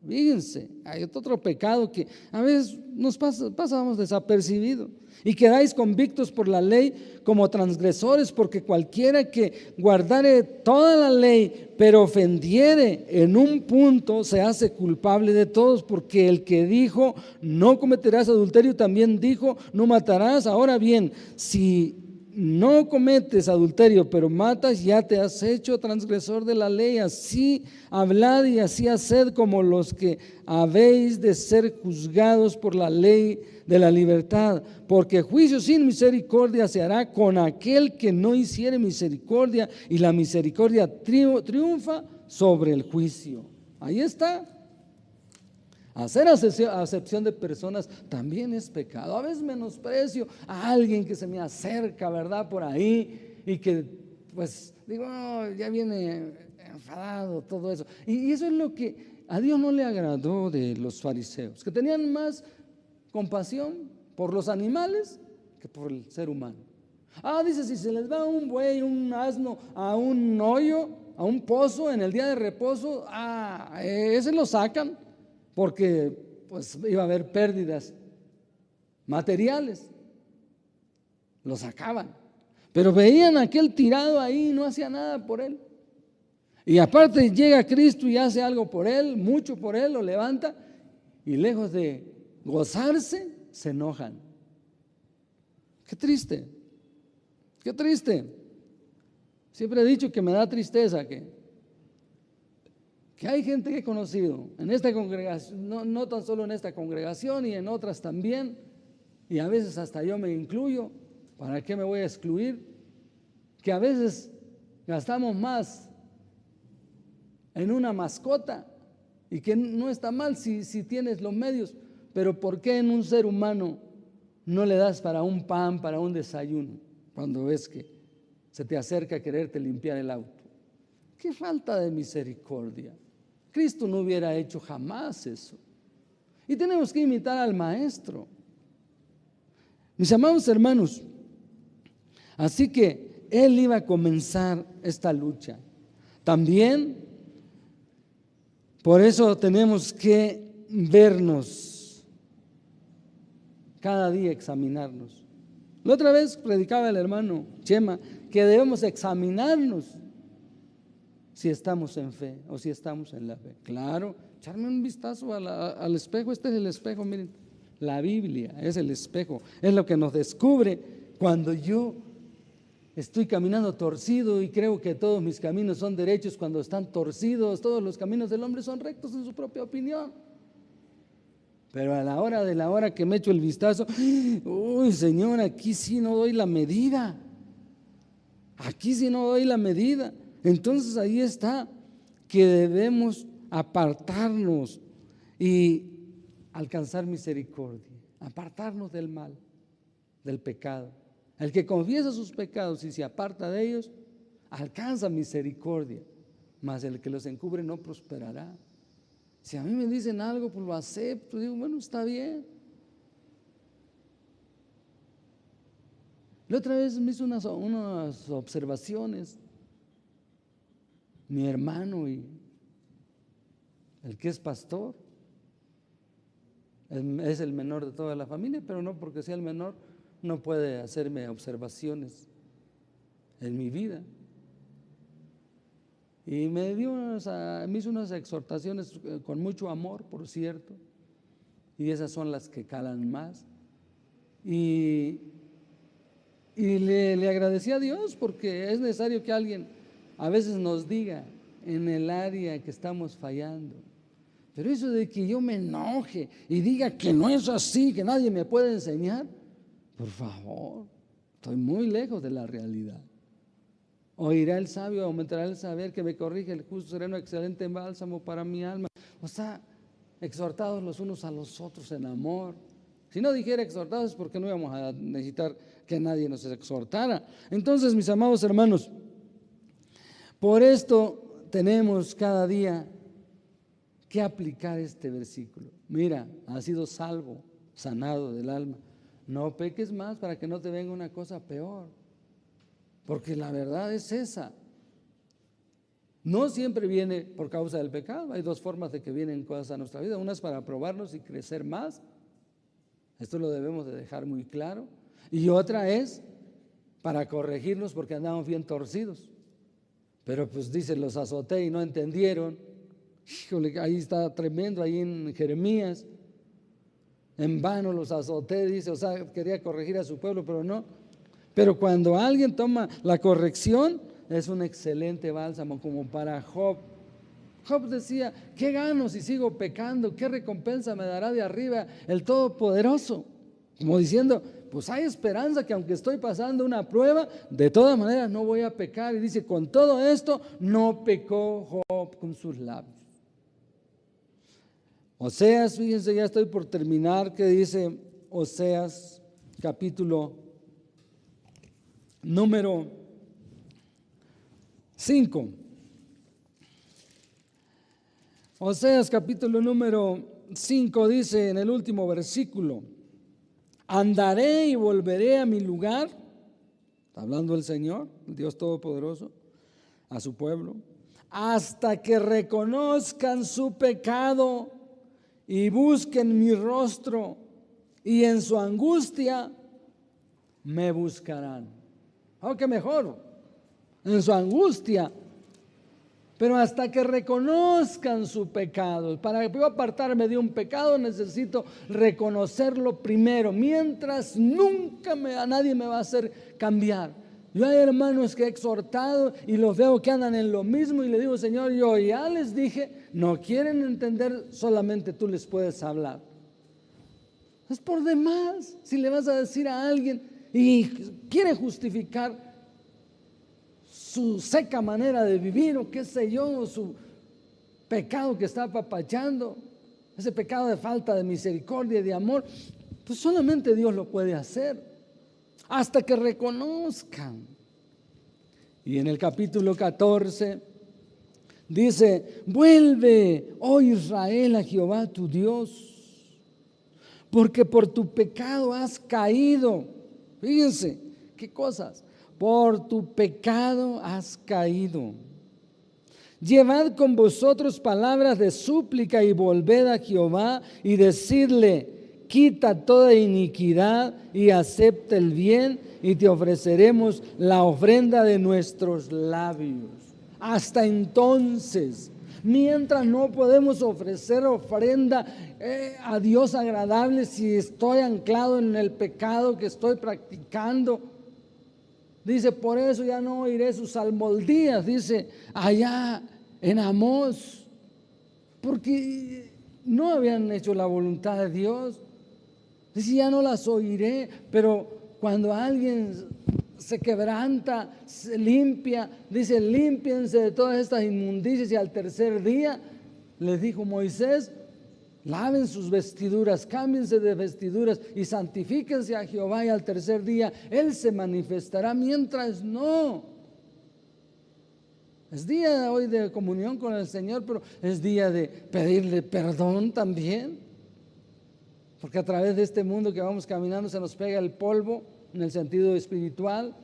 Fíjense, hay otro pecado que a veces nos pasamos desapercibidos y quedáis convictos por la ley como transgresores, porque cualquiera que guardare toda la ley, pero ofendiere en un punto, se hace culpable de todos, porque el que dijo no cometerás adulterio también dijo no matarás. Ahora bien, si no cometes adulterio, pero matas, ya te has hecho transgresor de la ley. Así hablad y así haced como los que habéis de ser juzgados por la ley de la libertad, porque juicio sin misericordia se hará con aquel que no hiciere misericordia, y la misericordia triunfa sobre el juicio. Ahí está. Hacer acepción de personas también es pecado. A veces menosprecio a alguien que se me acerca, ¿verdad? Por ahí, y que pues digo, oh, ya viene enfadado, todo eso. Y eso es lo que a Dios no le agradó de los fariseos, que tenían más compasión por los animales que por el ser humano. Dice, si se les va un buey, un asno a un hoyo, a un pozo en el día de reposo, ese lo sacan, porque pues iba a haber pérdidas materiales, lo sacaban, pero veían a aquel tirado ahí y no hacía nada por él. Y aparte llega Cristo y hace algo por él, mucho por él, lo levanta, y lejos de gozarse, se enojan. Qué triste, qué triste. Siempre he dicho que me da tristeza que hay gente que he conocido en esta congregación, no tan solo en esta congregación y en otras también, y a veces hasta yo me incluyo. ¿Para qué me voy a excluir? Que a veces gastamos más en una mascota, y que no está mal si tienes los medios, pero ¿por qué en un ser humano no le das para un pan, para un desayuno, cuando ves que se te acerca a quererte limpiar el auto. ¡Qué falta de misericordia! Cristo no hubiera hecho jamás eso. Y tenemos que imitar al Maestro. Mis amados hermanos, así que Él iba a comenzar esta lucha. También, por eso tenemos que vernos cada día, examinarnos. La otra vez predicaba el hermano Chema que debemos examinarnos si estamos en fe o si estamos en la fe. Claro, echarme un vistazo al espejo. Este es el espejo, miren, la Biblia es el espejo, es lo que nos descubre cuando yo estoy caminando torcido y creo que todos mis caminos son derechos cuando están torcidos. Todos los caminos del hombre son rectos en su propia opinión. Pero a la hora de la hora que me echo el vistazo, uy, Señor, aquí sí no doy la medida. Aquí sí no doy la medida. Entonces ahí está que debemos apartarnos y alcanzar misericordia, apartarnos del mal, del pecado. El que confiesa sus pecados y se aparta de ellos, alcanza misericordia, mas el que los encubre no prosperará. Si a mí me dicen algo, pues lo acepto, digo, bueno, está bien. La otra vez me hizo unas observaciones mi hermano y el que es pastor, es el menor de toda la familia, pero no porque sea el menor no puede hacerme observaciones en mi vida. Y me hizo unas exhortaciones con mucho amor, por cierto, y esas son las que calan más. Y le agradecí a Dios porque es necesario que alguien a veces nos diga en el área que estamos fallando. Pero eso de que yo me enoje y diga que no es así, que nadie me puede enseñar, por favor, estoy muy lejos de la realidad. Oirá el sabio, aumentará el saber, que me corrige el justo, será un excelente bálsamo para mi alma. O sea, exhortados los unos a los otros en amor. Si no dijera exhortados es porque no íbamos a necesitar que nadie nos exhortara. Entonces, mis amados hermanos, por esto tenemos cada día que aplicar este versículo. Mira, has sido salvo, sanado del alma. No peques más para que no te venga una cosa peor. Porque la verdad es esa. No siempre viene por causa del pecado. Hay dos formas de que vienen cosas a nuestra vida. Una es para probarnos y crecer más. Esto lo debemos de dejar muy claro. Y otra es para corregirnos porque andamos bien torcidos. Pero pues dice, los azoté y no entendieron. Híjole, ahí está tremendo, ahí en Jeremías. En vano los azoté, dice, o sea, quería corregir a su pueblo, pero no. Pero cuando alguien toma la corrección, es un excelente bálsamo, como para Job. Job decía, ¿qué gano si sigo pecando? ¿Qué recompensa me dará de arriba el Todopoderoso? Como diciendo, pues hay esperanza que aunque estoy pasando una prueba, de todas maneras no voy a pecar. Y dice, con todo esto no pecó Job con sus labios. Oseas, fíjense, ya estoy por terminar, que dice Oseas capítulo número 5. Oseas capítulo número 5 dice en el último versículo, andaré y volveré a mi lugar, está hablando el Señor, el Dios Todopoderoso, a su pueblo, hasta que reconozcan su pecado y busquen mi rostro, y en su angustia me buscarán. Aunque mejor, en su angustia, pero hasta que reconozcan su pecado. Para yo apartarme de un pecado necesito reconocerlo primero, mientras nunca a nadie me va a hacer cambiar. Yo hay hermanos que he exhortado y los veo que andan en lo mismo y le digo, Señor, yo ya les dije, no quieren entender, solamente tú les puedes hablar. Es por demás, si le vas a decir a alguien y quiere justificar su seca manera de vivir o qué sé yo, su pecado que está apapachando, ese pecado de falta de misericordia y de amor, pues solamente Dios lo puede hacer. Hasta que reconozcan. Y en el capítulo 14 dice: vuelve, oh Israel, a Jehová tu Dios, porque por tu pecado has caído. Fíjense qué cosas. Por tu pecado has caído. Llevad con vosotros palabras de súplica y volved a Jehová y decidle: quita toda iniquidad y acepta el bien, y te ofreceremos la ofrenda de nuestros labios. Hasta entonces, mientras no podemos ofrecer ofrenda a Dios agradable, si estoy anclado en el pecado que estoy practicando, dice, por eso ya no oiré sus salmodías, dice allá en Amós, porque no habían hecho la voluntad de Dios. Dice, ya no las oiré. Pero cuando alguien se quebranta, se limpia, dice, límpiense de todas estas inmundicias, y al tercer día les dijo Moisés: laven sus vestiduras, cámbiense de vestiduras y santifíquense a Jehová, y al tercer día Él se manifestará. Mientras no. Es día hoy de comunión con el Señor, pero es día de pedirle perdón también, porque a través de este mundo que vamos caminando se nos pega el polvo en el sentido espiritual.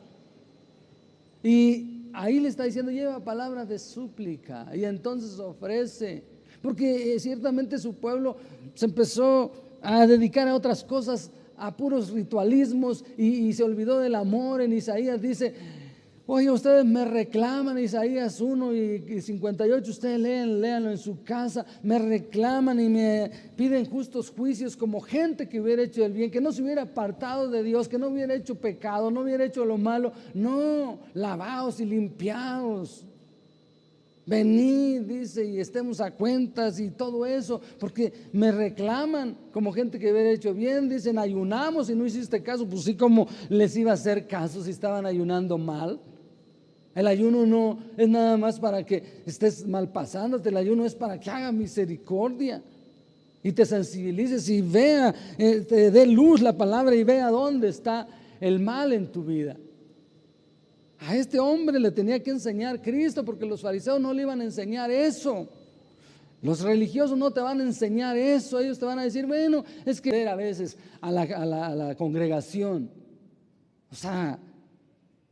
Y ahí le está diciendo: lleva palabras de súplica, y entonces ofrece. Porque ciertamente su pueblo se empezó a dedicar a otras cosas, a puros ritualismos, y se olvidó del amor. En Isaías dice: oye, ustedes me reclaman, Isaías 1 y 58, ustedes léanlo en su casa, me reclaman y me piden justos juicios como gente que hubiera hecho el bien, que no se hubiera apartado de Dios, que no hubiera hecho pecado, no hubiera hecho lo malo. No, lavaos y limpiaos. Venid, dice, y estemos a cuentas y todo eso, porque me reclaman como gente que hubiera hecho bien. Dicen, ayunamos y no hiciste caso. Pues sí, como les iba a hacer caso si estaban ayunando mal. El ayuno no es nada más para que estés mal pasándote, el ayuno es para que haga misericordia y te sensibilices y vea, te dé luz la palabra y vea dónde está el mal en tu vida. A este hombre le tenía que enseñar Cristo, porque los fariseos no le iban a enseñar eso. Los religiosos no te van a enseñar eso. Ellos te van a decir, bueno, es que a veces a la congregación, o sea,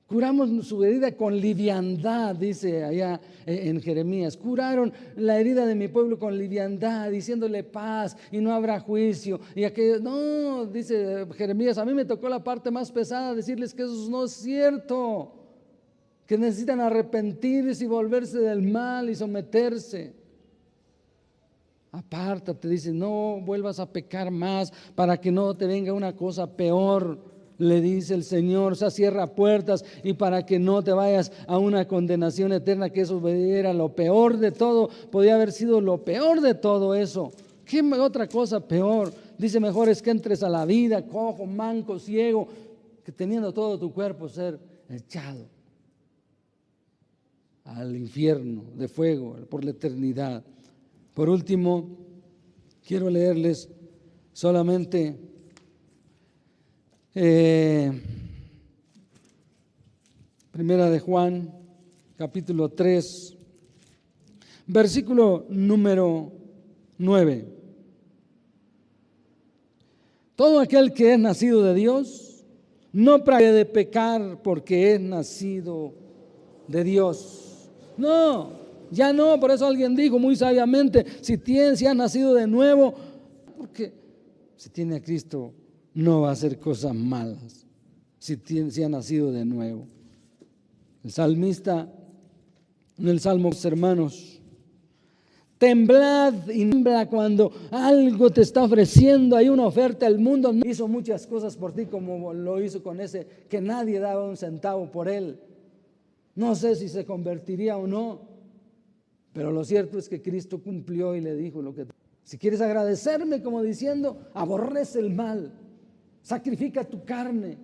curamos su herida con liviandad, dice allá en Jeremías. Curaron la herida de mi pueblo con liviandad, diciéndole paz y no habrá juicio. Y aquello, no, dice Jeremías, a mí me tocó la parte más pesada, decirles que eso no es cierto, que necesitan arrepentirse y volverse del mal y someterse. Apártate, dice, no vuelvas a pecar más para que no te venga una cosa peor, le dice el Señor. O sea, cierra puertas y para que no te vayas a una condenación eterna, que eso era lo peor de todo, podía haber sido lo peor de todo eso. ¿Qué otra cosa peor? Dice, mejor es que entres a la vida cojo, manco, ciego, que teniendo todo tu cuerpo ser echado al infierno de fuego por la eternidad. Por último, quiero leerles solamente Primera de Juan, capítulo 3, versículo número 9. Todo aquel que es nacido de Dios no puede pecar, porque es nacido de Dios. No, ya no. Por eso alguien dijo muy sabiamente, si has nacido de nuevo, porque si tiene a Cristo no va a hacer cosas malas, si ha nacido de nuevo. El salmista en el Salmo, hermanos, temblad y tiembla cuando algo te está ofreciendo. Hay una oferta. El mundo no hizo muchas cosas por ti como lo hizo con ese que nadie daba un centavo por él. No sé si se convertiría o no, pero lo cierto es que Cristo cumplió y le dijo lo que: si quieres agradecerme, como diciendo, aborrece el mal, sacrifica tu carne,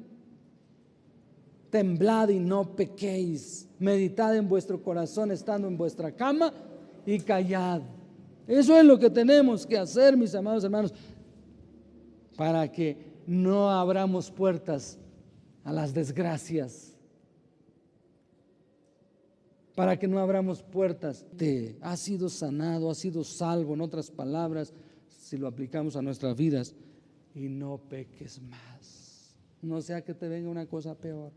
temblad y no pequéis, meditad en vuestro corazón estando en vuestra cama y callad. Eso es lo que tenemos que hacer, mis amados hermanos, para que no abramos puertas a las desgracias. para que no abramos puertas. Te has sido sanado, has sido salvo, en otras palabras, si lo aplicamos a nuestras vidas, y no peques más. No sea que te venga una cosa peor.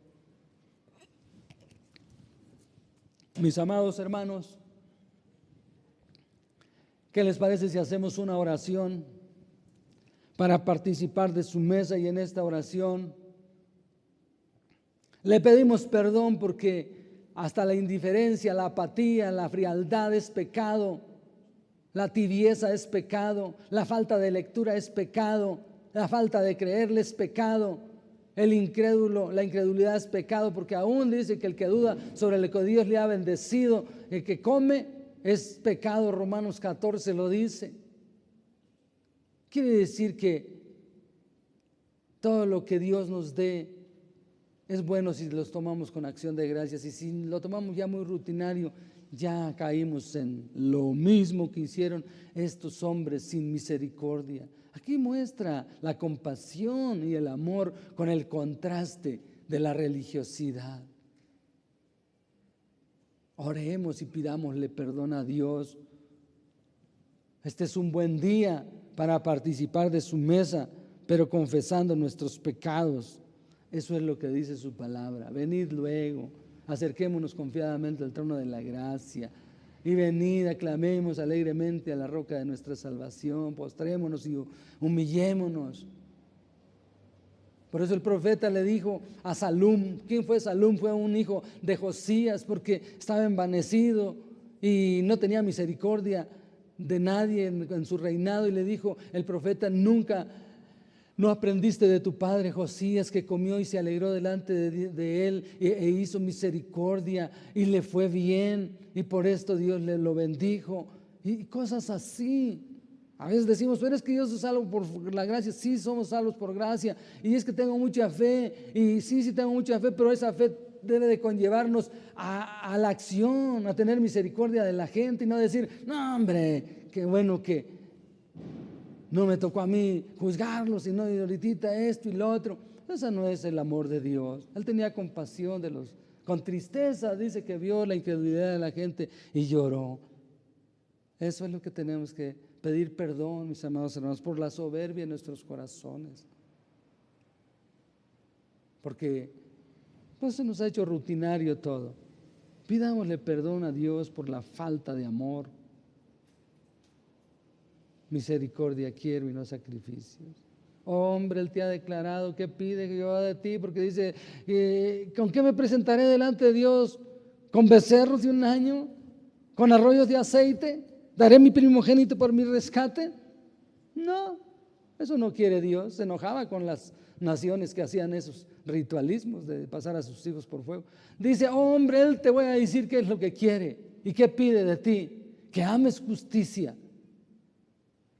Mis amados hermanos, ¿qué les parece si hacemos una oración para participar de su mesa? Y en esta oración le pedimos perdón porque hasta la indiferencia, la apatía, la frialdad es pecado, la tibieza es pecado, la falta de lectura es pecado, la falta de creerle es pecado. El incrédulo, la incredulidad es pecado, porque aún dice que el que duda sobre lo que Dios le ha bendecido, el que come, es pecado. Romanos 14 lo dice. Quiere decir que todo lo que Dios nos dé es bueno si los tomamos con acción de gracias, y si lo tomamos ya muy rutinario, ya caímos en lo mismo que hicieron estos hombres sin misericordia. Aquí muestra la compasión y el amor con el contraste de la religiosidad. Oremos y pidámosle perdón a Dios. Este es un buen día para participar de su mesa, pero confesando nuestros pecados. Eso es lo que dice su palabra. Venid luego, acerquémonos confiadamente al trono de la gracia, y venid, aclamemos alegremente a la roca de nuestra salvación, postrémonos y humillémonos. Por eso el profeta le dijo a Salum. ¿Quién fue Salum? Fue un hijo de Josías, porque estaba envanecido y no tenía misericordia de nadie en su reinado, y le dijo el profeta: nunca ¿no aprendiste de tu padre Josías, que comió y se alegró delante de él e hizo misericordia y le fue bien, y por esto Dios le lo bendijo? Y cosas así. A veces decimos: pero es que yo soy salvo por la gracia. Sí, somos salvos por gracia, y es que tengo mucha fe, y sí tengo mucha fe, pero esa fe debe de conllevarnos a la acción, a tener misericordia de la gente, y no decir: no, hombre, qué bueno que no me tocó a mí juzgarlos, sino y ahorita esto y lo otro. Ese no es el amor de Dios. Él tenía compasión de los, con tristeza dice que vio la incredulidad de la gente y lloró. Eso es lo que tenemos que pedir perdón, mis amados hermanos, por la soberbia en nuestros corazones. Porque pues se nos ha hecho rutinario todo. Pidámosle perdón a Dios por la falta de amor. Misericordia quiero y no sacrificios. Hombre, Él te ha declarado que pide que yo haga de ti, porque dice: ¿con qué me presentaré delante de Dios? ¿Con becerros de un año? ¿Con arroyos de aceite? ¿Daré mi primogénito por mi rescate? No, eso no quiere Dios. Se enojaba con las naciones que hacían esos ritualismos de pasar a sus hijos por fuego. Dice: hombre, Él te voy a decir qué es lo que quiere y qué pide de ti: que ames justicia,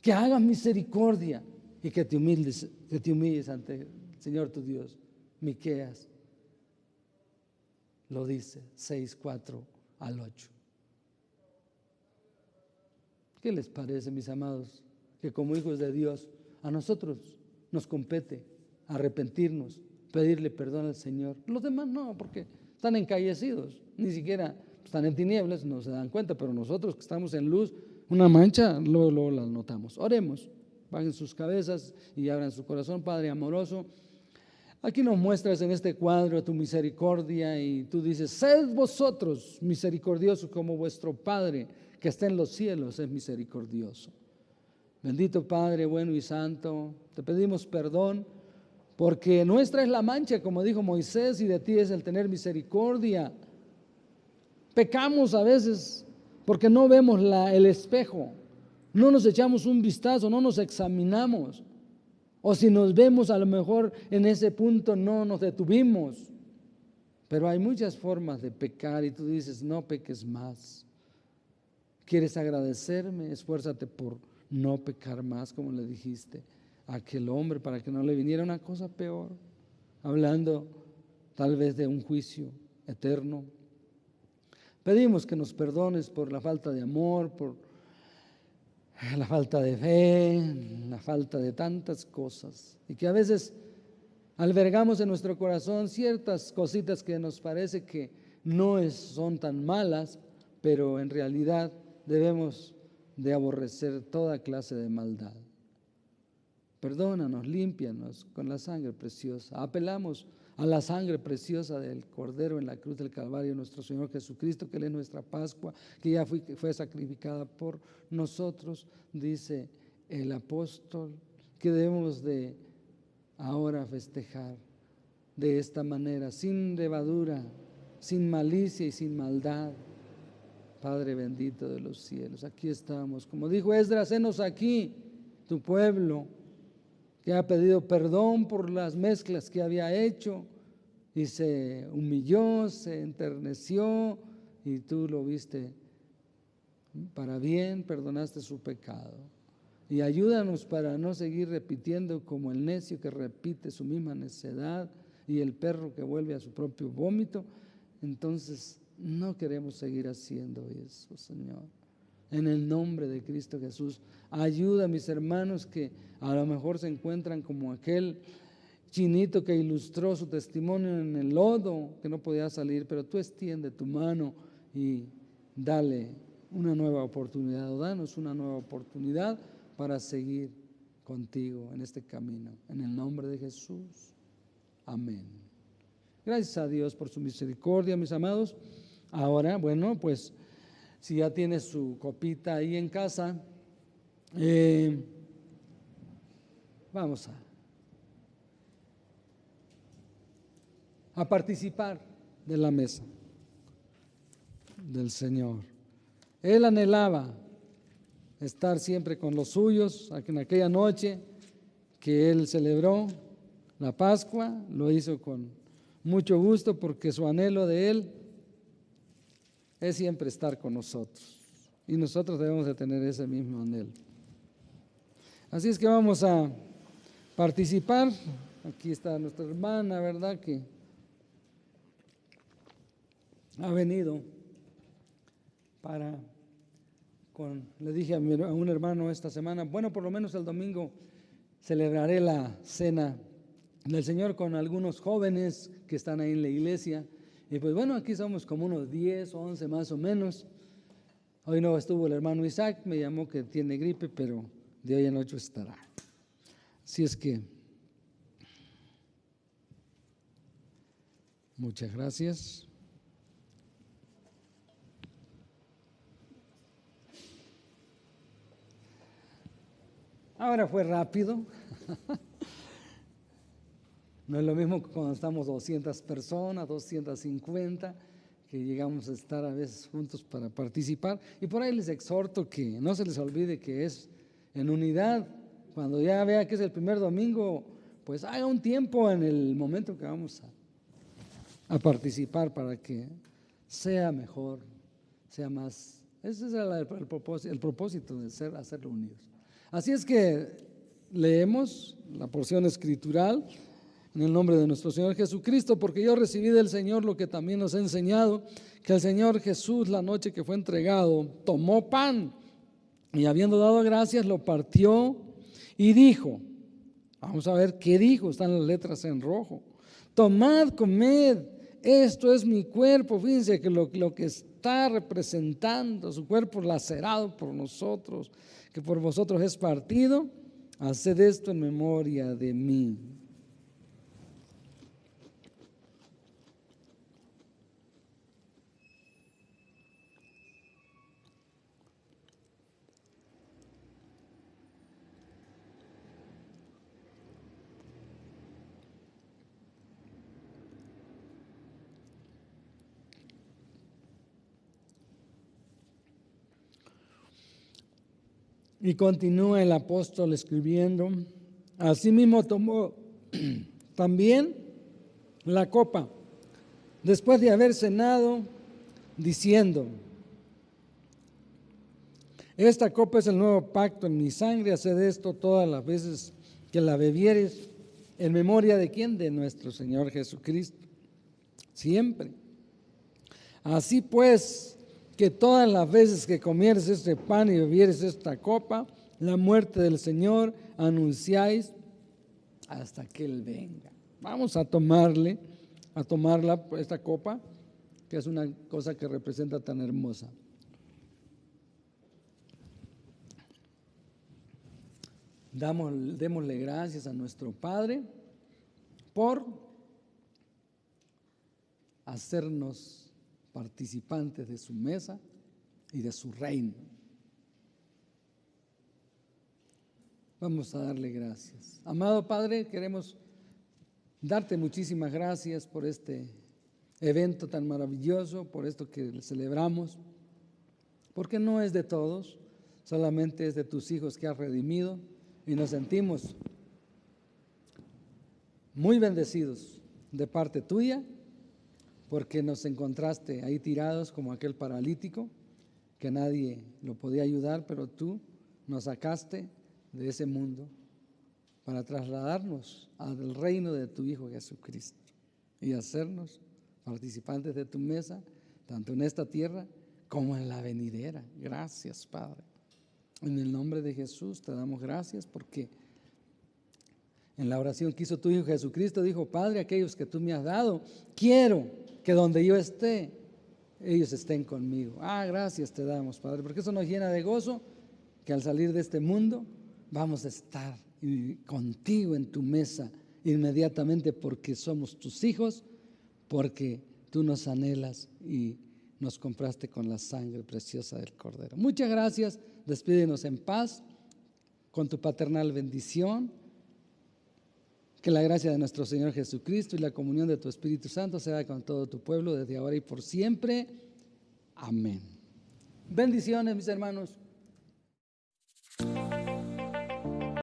que hagas misericordia y que te humilles ante el Señor tu Dios. Miqueas lo dice, 6:4 al 8. ¿Qué les parece, mis amados? Que como hijos de Dios, a nosotros nos compete arrepentirnos, pedirle perdón al Señor. Los demás no, porque están encallecidos, ni siquiera están en tinieblas, no se dan cuenta, pero nosotros que estamos en luz, una mancha, luego la notamos. Oremos, bajen sus cabezas y abran su corazón. Padre amoroso, aquí nos muestras en este cuadro tu misericordia, y tú dices: sed vosotros misericordiosos como vuestro Padre que está en los cielos es misericordioso. Bendito Padre bueno y santo, te pedimos perdón porque nuestra es la mancha, como dijo Moisés, y de ti es el tener misericordia. Pecamos a veces porque no vemos el espejo, no nos echamos un vistazo, no nos examinamos, o si nos vemos a lo mejor en ese punto no nos detuvimos. Pero hay muchas formas de pecar, y tú dices: no peques más. ¿Quieres agradecerme? Esfuérzate por no pecar más, como le dijiste a aquel hombre, para que no le viniera una cosa peor, hablando tal vez de un juicio eterno. Pedimos que nos perdones por la falta de amor, por la falta de fe, la falta de tantas cosas, y que a veces albergamos en nuestro corazón ciertas cositas que nos parece que son tan malas, pero en realidad debemos de aborrecer toda clase de maldad. Perdónanos, límpianos con la sangre preciosa. Apelamos a la sangre preciosa del Cordero en la cruz del Calvario, nuestro Señor Jesucristo, que Él es nuestra Pascua, que ya fue sacrificada por nosotros. Dice el apóstol que debemos de ahora festejar de esta manera, sin levadura, sin malicia y sin maldad. Padre bendito de los cielos, aquí estamos. Como dijo Esdras, henos aquí, tu pueblo, que ha pedido perdón por las mezclas que había hecho y se humilló, se enterneció y tú lo viste para bien, perdonaste su pecado. Y ayúdanos para no seguir repitiendo como el necio que repite su misma necedad y el perro que vuelve a su propio vómito. Entonces no queremos seguir haciendo eso, Señor. En el nombre de Cristo Jesús, ayuda a mis hermanos que a lo mejor se encuentran como aquel chinito que ilustró su testimonio en el lodo, que no podía salir, pero tú extiende tu mano y dale una nueva oportunidad, o danos una nueva oportunidad para seguir contigo en este camino. En el nombre de Jesús, amén. Gracias a Dios por su misericordia, mis amados. Ahora, bueno, pues si ya tiene su copita ahí en casa, vamos a participar de la mesa del Señor. Él anhelaba estar siempre con los suyos. En aquella noche que Él celebró la Pascua, lo hizo con mucho gusto porque su anhelo de Él es siempre estar con nosotros y nosotros debemos de tener ese mismo anhelo. Así es que vamos a participar. Aquí está nuestra hermana, ¿verdad? Que ha venido le dije a un hermano esta semana, bueno, por lo menos el domingo celebraré la cena del Señor con algunos jóvenes que están ahí en la iglesia. Y pues bueno, aquí somos como unos 10 o 11 más o menos. Hoy no estuvo el hermano Isaac, me llamó que tiene gripe, pero de hoy en 8 estará. Así es que, muchas gracias. Ahora fue rápido. No es lo mismo que cuando estamos 200 personas, 250, que llegamos a estar a veces juntos para participar. Y por ahí les exhorto que no se les olvide que es en unidad. Cuando ya vea que es el primer domingo, pues haga un tiempo en el momento que vamos a participar para que sea mejor, sea más. Ese es el propósito de hacerlo unidos. Así es que leemos la porción escritural en el nombre de nuestro Señor Jesucristo, porque yo recibí del Señor lo que también nos ha enseñado, que el Señor Jesús, la noche que fue entregado, tomó pan y habiendo dado gracias, lo partió y dijo, vamos a ver qué dijo, están las letras en rojo: tomad, comed, esto es mi cuerpo. Fíjense que lo que está representando, su cuerpo lacerado por nosotros, que por vosotros es partido, haced esto en memoria de mí. Y continúa el apóstol escribiendo: asimismo tomó también la copa después de haber cenado, diciendo: esta copa es el nuevo pacto en mi sangre, haced esto todas las veces que la bebieres, en memoria de ¿quién? De nuestro Señor Jesucristo, siempre. Así pues, que todas las veces que comieres este pan y bebieres esta copa, la muerte del Señor anunciáis hasta que Él venga. Vamos a tomarla, esta copa, que es una cosa que representa tan hermosa. Démosle gracias a nuestro Padre por hacernos participantes de su mesa y de su reino. Vamos a darle gracias. Amado Padre, queremos darte muchísimas gracias por este evento tan maravilloso, por esto que celebramos, porque no es de todos, solamente es de tus hijos que has redimido, y nos sentimos muy bendecidos de parte tuya, porque nos encontraste ahí tirados como aquel paralítico, que nadie lo podía ayudar, pero tú nos sacaste de ese mundo para trasladarnos al reino de tu Hijo Jesucristo y hacernos participantes de tu mesa, tanto en esta tierra como en la venidera. Gracias, Padre. En el nombre de Jesús te damos gracias, porque en la oración que hizo tu Hijo Jesucristo dijo: Padre, aquellos que tú me has dado, quiero que donde yo esté, ellos estén conmigo. Gracias te damos, Padre, porque eso nos llena de gozo, que al salir de este mundo vamos a estar contigo en tu mesa inmediatamente, porque somos tus hijos, porque tú nos anhelas y nos compraste con la sangre preciosa del Cordero. Muchas gracias. Despídenos en paz, con tu paternal bendición. Que la gracia de nuestro Señor Jesucristo y la comunión de tu Espíritu Santo sea con todo tu pueblo desde ahora y por siempre. Amén. Bendiciones, mis hermanos.